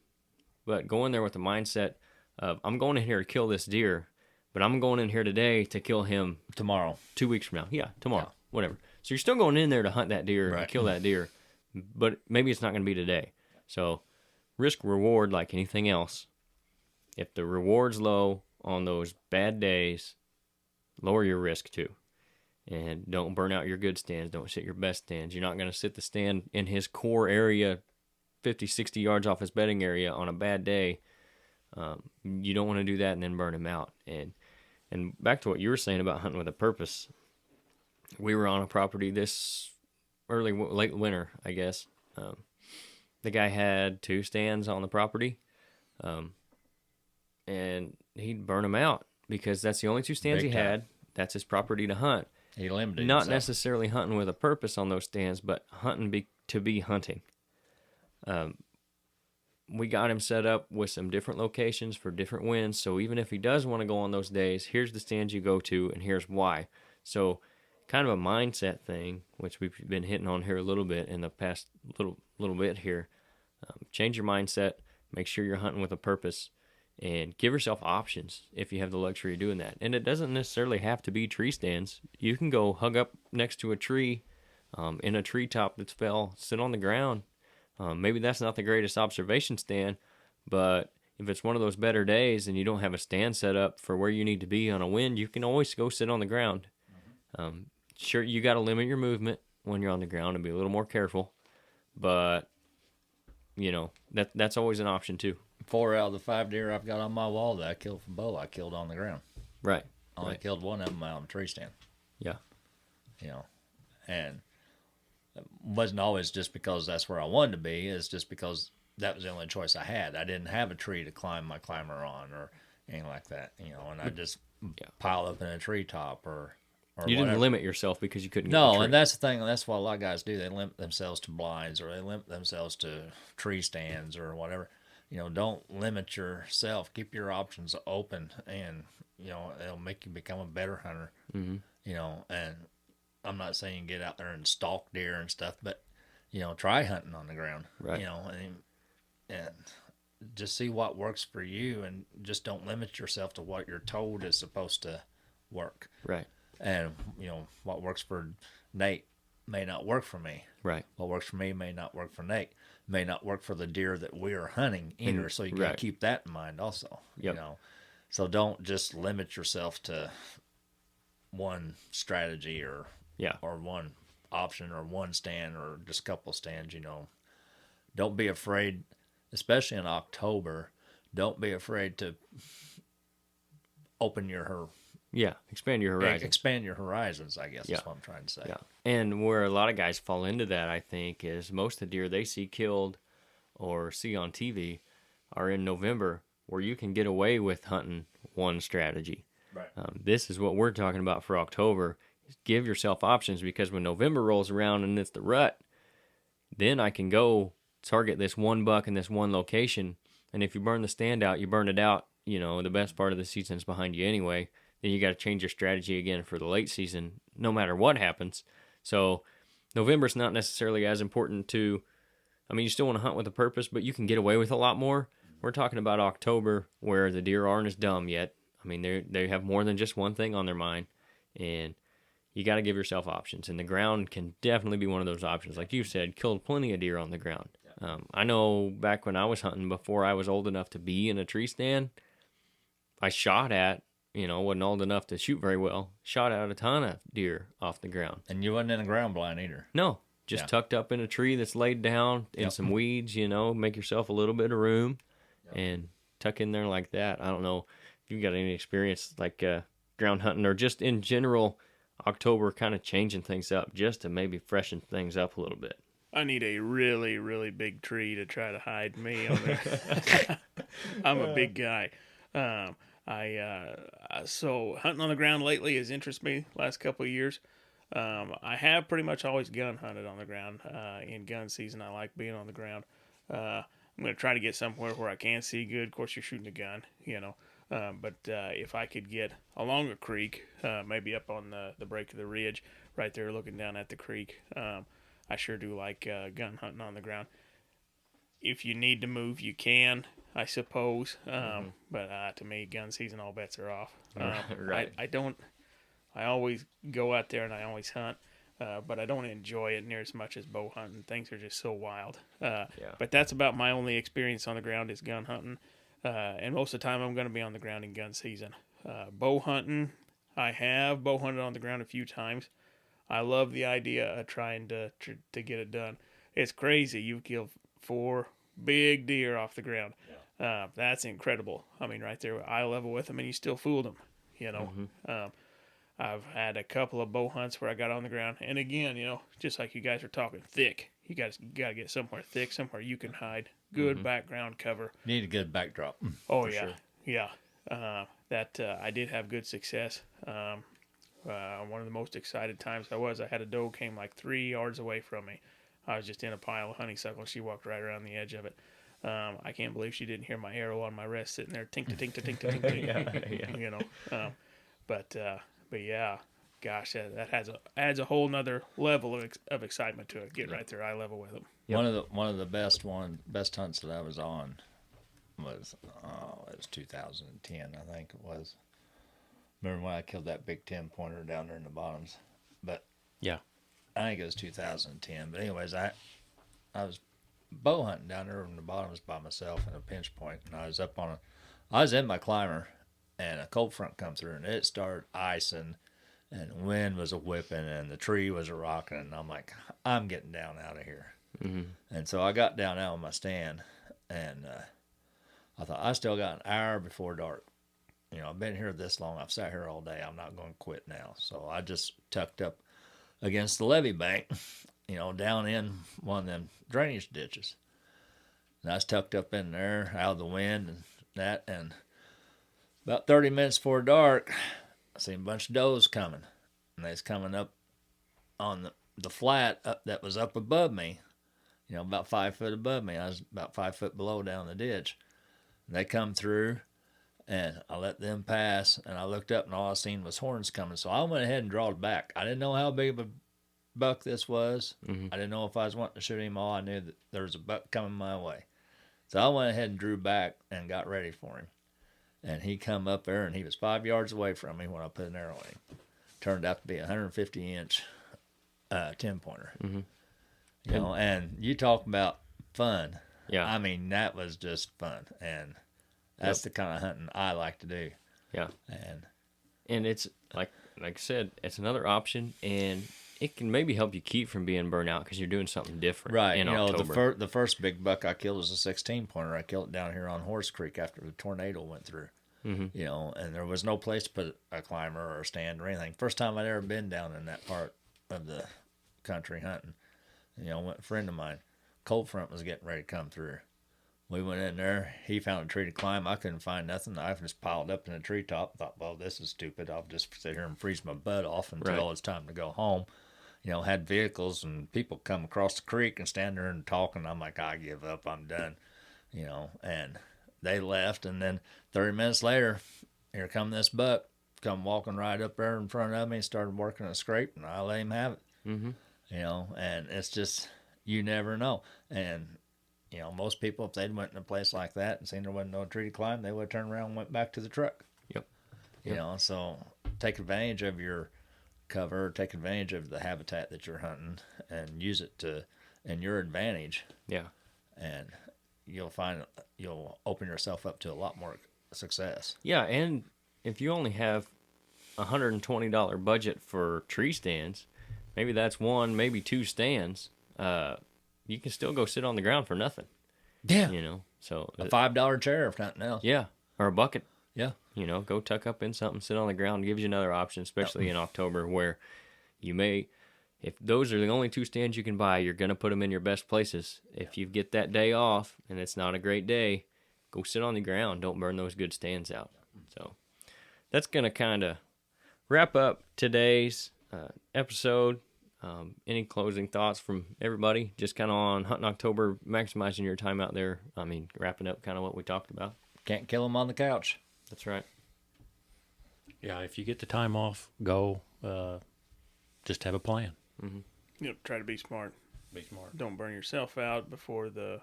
but go in there with the mindset of, I'm going in here to kill this deer, but I'm going in here today to kill him Tomorrow. 2 weeks from now. Yeah, tomorrow, whatever. So you're still going in there to hunt that deer and kill that deer, but maybe it's not going to be today. So risk reward like anything else. If the reward's low on those bad days, lower your risk too. And don't burn out your good stands. Don't sit your best stands. You're not going to sit the stand in his core area 50, 60 yards off his bedding area on a bad day. You don't want to do that and then burn him out. And back to what you were saying about hunting with a purpose. We were on a property this late winter, I guess. The guy had 2 stands on the property. And he'd burn them out because that's the only 2 stands he had. That's his property to hunt. He limited Not himself. necessarily hunting with a purpose on those stands, but hunting to be hunting. We got him set up with some different locations for different winds. So even if he does want to go on those days, here's the stands you go to, and here's why. So kind of a mindset thing, which we've been hitting on here a little bit in the past little bit here. Change your mindset. Make sure you're hunting with a purpose. And give yourself options if you have the luxury of doing that. And it doesn't necessarily have to be tree stands. You can go hug up next to a tree in a treetop that's fell, sit on the ground. Maybe that's not the greatest observation stand, but if it's one of those better days and you don't have a stand set up for where you need to be on a wind, you can always go sit on the ground. Sure, you got to limit your movement when you're on the ground and be a little more careful, but you know, that's always an option too. 4 out of the 5 deer I've got on my wall that I killed from bow, I killed on the ground. Right. Only killed one of them out on a tree stand. Yeah. You know, and it wasn't always just because that's where I wanted to be. It's just because that was the only choice I had. I didn't have a tree to climb my climber on or anything like that, you know, and I just piled up in a treetop or you whatever. didn't limit yourself because you couldn't get No, a tree. and that's the thing. That's what a lot of guys do. They limit themselves to blinds or they limit themselves to tree stands or whatever. You know, don't limit yourself. Keep your options open, and you know it'll make you become a better hunter. Mm-hmm. You know, and I'm not saying get out there and stalk deer and stuff, but you know, try hunting on the ground. Right. You know, and just see what works for you, and just don't limit yourself to what you're told is supposed to work. Right. And you know what works for Nate may not work for me. Right. What works for me may not work for Nate. May not work for the deer that we are hunting either. So you got to right. keep that in mind also. Yep. You know, So don't just limit yourself to one strategy or Yeah. one option or one stand or just a couple stands, Don't be afraid, especially in October, don't be afraid to open your Yeah. Expand your horizons. expand your horizons, I guess Yeah. is what I'm trying to say. Yeah. And where a lot of guys fall into that, I think, is most of the deer they see killed or see on TV are in November, where you can get away with hunting one strategy. Right. This is what we're talking about for October. Is give yourself options, because when November rolls around and it's the rut, then I can go target this one buck in this one location. And if you burn the stand out, you burn it out. The best part of the season's behind you anyway. Then you got to change your strategy again for the late season, no matter what happens. So November's not necessarily as important to. I mean, you still want to hunt with a purpose, but you can get away with a lot more. We're talking about October, where the deer aren't as dumb yet. I mean, they have more than just one thing on their mind, and you got to give yourself options. And the ground can definitely be one of those options. Like you said, killed plenty of deer on the ground. I know back when I was hunting, before I was old enough to be in a tree stand, I shot at, wasn't old enough to shoot very well, shot at a ton of deer off the ground. And you wasn't in a ground blind either. No, just tucked up in a tree that's laid down in some weeds, make yourself a little bit of room and tuck in there like that. I don't know if you've got any experience like ground hunting or just in general October kind of changing things up just to maybe freshen things up a little bit. I need a really, really big tree to try to hide me on there. I'm a big guy. So hunting on the ground lately has interested me last couple of years. I have pretty much always gun hunted on the ground. In gun season, I like being on the ground. I'm going to try to get somewhere where I can see good. Of course, you're shooting a gun, but if I could get along a creek, maybe up on the break of the ridge, right there looking down at the creek, I sure do like gun hunting on the ground. If you need to move, you can, I suppose. But to me, gun season, all bets are off. Right. I always go out there and I always hunt, but I don't enjoy it near as much as bow hunting. Things are just so wild. But that's about my only experience on the ground is gun hunting. And most of the time I'm going to be on the ground in gun season. Bow hunting, I have bow hunted on the ground a few times. I love the idea of trying to get it done. It's crazy. You kill 4 big deer off the ground. That's incredible. I mean, right there, eye level with them, and you still fooled them. I've had a couple of bow hunts where I got on the ground, and again, just like you guys are talking, thick. You got to get somewhere thick, somewhere you can hide. Good background cover. Need a good backdrop. Oh yeah, sure. That I did have good success. One of the most excited times I had a doe came like 3 yards away from me. I was just in a pile of honeysuckle. She walked right around the edge of it. I can't believe she didn't hear my arrow on my wrist sitting there, tink to tink to tink to tink to. But yeah, gosh, that adds a whole nother level of excitement to it. Get right there, eye level with them. Yep. One of the best hunts that I was on was it was 2010, I think it was. Remember when I killed that big 10-pointer down there in the bottoms? But Yeah. I think it was 2010. But anyways, I was bow hunting down there in the bottoms by myself in a pinch point, and I was in my climber, and a cold front come through, and it started icing, and the wind was a whipping, and the tree was a rocking, and I'm like, I'm getting down out of here. And so I got down out of my stand, and I thought, I still got an hour before dark. I've been here this long. I've sat here all day. I'm not going to quit now. So I just tucked up against the levee bank, down in one of them drainage ditches. And I was tucked up in there out of the wind and that. And about 30 minutes before dark, I seen a bunch of does coming. And they was coming up on the flat that was up above me, about 5 foot above me. I was about 5 foot below down the ditch. And they come through. And I let them pass, and I looked up, and all I seen was horns coming. So I went ahead and drawed back. I didn't know how big of a buck this was. I didn't know if I was wanting to shoot him all. I knew that there was a buck coming my way. So I went ahead and drew back and got ready for him. And he come up there, and he was 5 yards away from me when I put an arrow in him. Turned out to be a 150-inch 10-pointer. And you talk about fun. Yeah. I mean, that was just fun. And That's the kind of hunting I like to do. Yeah. And It's like I said, it's another option, and it can maybe help you keep from being burnt out because you're doing something different. right, in you know, October. the first big buck I killed was a 16 pointer. I killed it down here on Horse Creek after the tornado went through. You know, and there was no place to put a climber or a stand or anything. First time I'd ever been down in that part of the country hunting. You know, a friend of mine, cold front was getting ready to come through. We went in there. He found a tree to climb. I couldn't find nothing. I just piled up in a treetop. Thought, well, this is stupid. I'll just sit here and freeze my butt off until it's time to go home. You know, had vehicles and people come across the creek and stand there and talk. And I'm like, I give up. I'm done. You know, and they left. And then 30 minutes later, here come this buck. Come walking right up there in front of me and started working a scrape. And I let him have it. Mm-hmm. You know, and it's just, you never know. And you know, most people, if they'd went in a place like that and seen there wasn't no tree to climb, they would have turned around and went back to the truck. Yep. You know, so take advantage of your cover, take advantage of the habitat that you're hunting, and use it to in your advantage. Yeah. And you'll find you'll open yourself up to a lot more success. Yeah, and if you only have $120 budget for tree stands, maybe that's one, maybe two stands. You can still go sit on the ground for nothing. Yeah. You know, so A $5 chair, if nothing else. yeah, or a bucket. Yeah. You know, go tuck up in something, sit on the ground. Gives you another option, especially in October, where you may, if those are the only two stands you can buy, you're gonna put them in your best places. If you get that day off and it's not a great day, go sit on the ground. Don't burn those good stands out. So that's gonna kind of wrap up today's episode. Any closing thoughts from everybody? Just kind of on hunting October, maximizing your time out there. I mean, wrapping up kind of what we talked about. Can't kill them on the couch. That's right. Yeah, if you get the time off, go. Just have a plan. You know, try to be smart. Be smart. Don't burn yourself out before the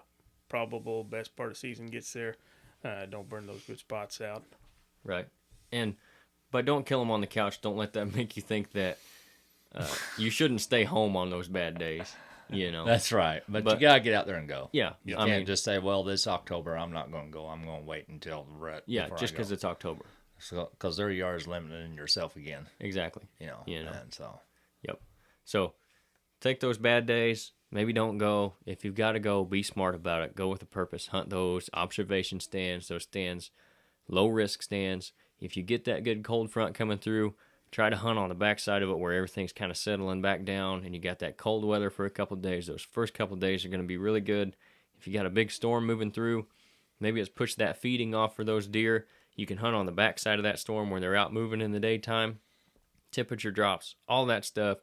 probable best part of season gets there. Don't burn those good spots out. Right. But don't kill them on the couch. Don't let that make you think that you shouldn't stay home on those bad days. You know. That's right. But you got to get out there and go. Yeah. You I can't mean, just say, well, this October I'm not going to go. I'm going to wait until the rut. yeah, just because it's October. Because their yard's limiting yourself again. Exactly. You know. And so. Yep. So take those bad days. Maybe don't go. If you've got to go, be smart about it. Go with a purpose. Hunt those observation stands, those stands, low risk stands. If you get that good cold front coming through, try to hunt on the backside of it where everything's kind of settling back down and you got that cold weather for a couple of days. Those first couple of days are going to be really good. If you got a big storm moving through, maybe it's pushed that feeding off for those deer. You can hunt on the backside of that storm where they're out moving in the daytime. Temperature drops, all that stuff.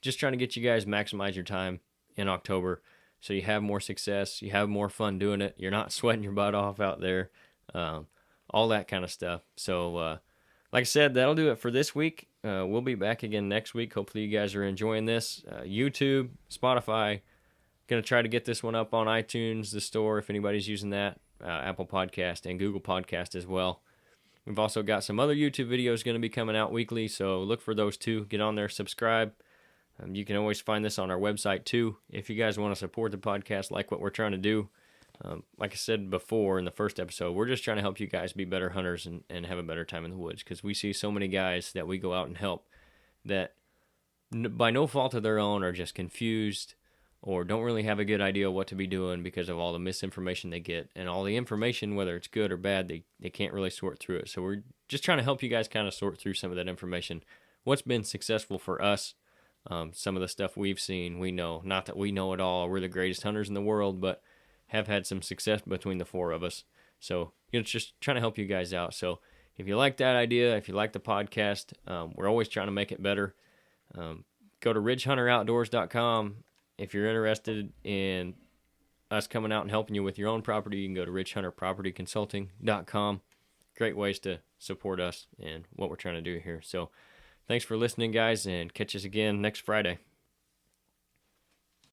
Just trying to get you guys maximize your time in October so you have more success, you have more fun doing it, you're not sweating your butt off out there, all that kind of stuff. So like I said, that'll do it for this week. We'll be back again next week. Hopefully you guys are enjoying this. YouTube, Spotify, going to try to get this one up on iTunes, the store, if anybody's using that, Apple Podcast and Google Podcast as well. We've also got some other YouTube videos going to be coming out weekly, so look for those too. Get on there, subscribe. You can always find this on our website too. If you guys want to support the podcast, like what we're trying to do, like I said before in the first episode, we're just trying to help you guys be better hunters and have a better time in the woods, because we see so many guys that we go out and help that by no fault of their own are just confused or don't really have a good idea what to be doing because of all the misinformation they get, and all the information, whether it's good or bad, they can't really sort through it. So we're just trying to help you guys kind of sort through some of that information. What's been successful for us, some of the stuff we've seen, we know. Not that we know it all, we're the greatest hunters in the world, but have had some success between the four of us. So it's just trying to help you guys out. So if you like that idea, if you like the podcast, we're always trying to make it better. Go to ridgehunteroutdoors.com. If you're interested in us coming out and helping you with your own property, you can go to ridgehunterpropertyconsulting.com. Great ways to support us and what we're trying to do here. So thanks for listening, guys, and catch us again next Friday.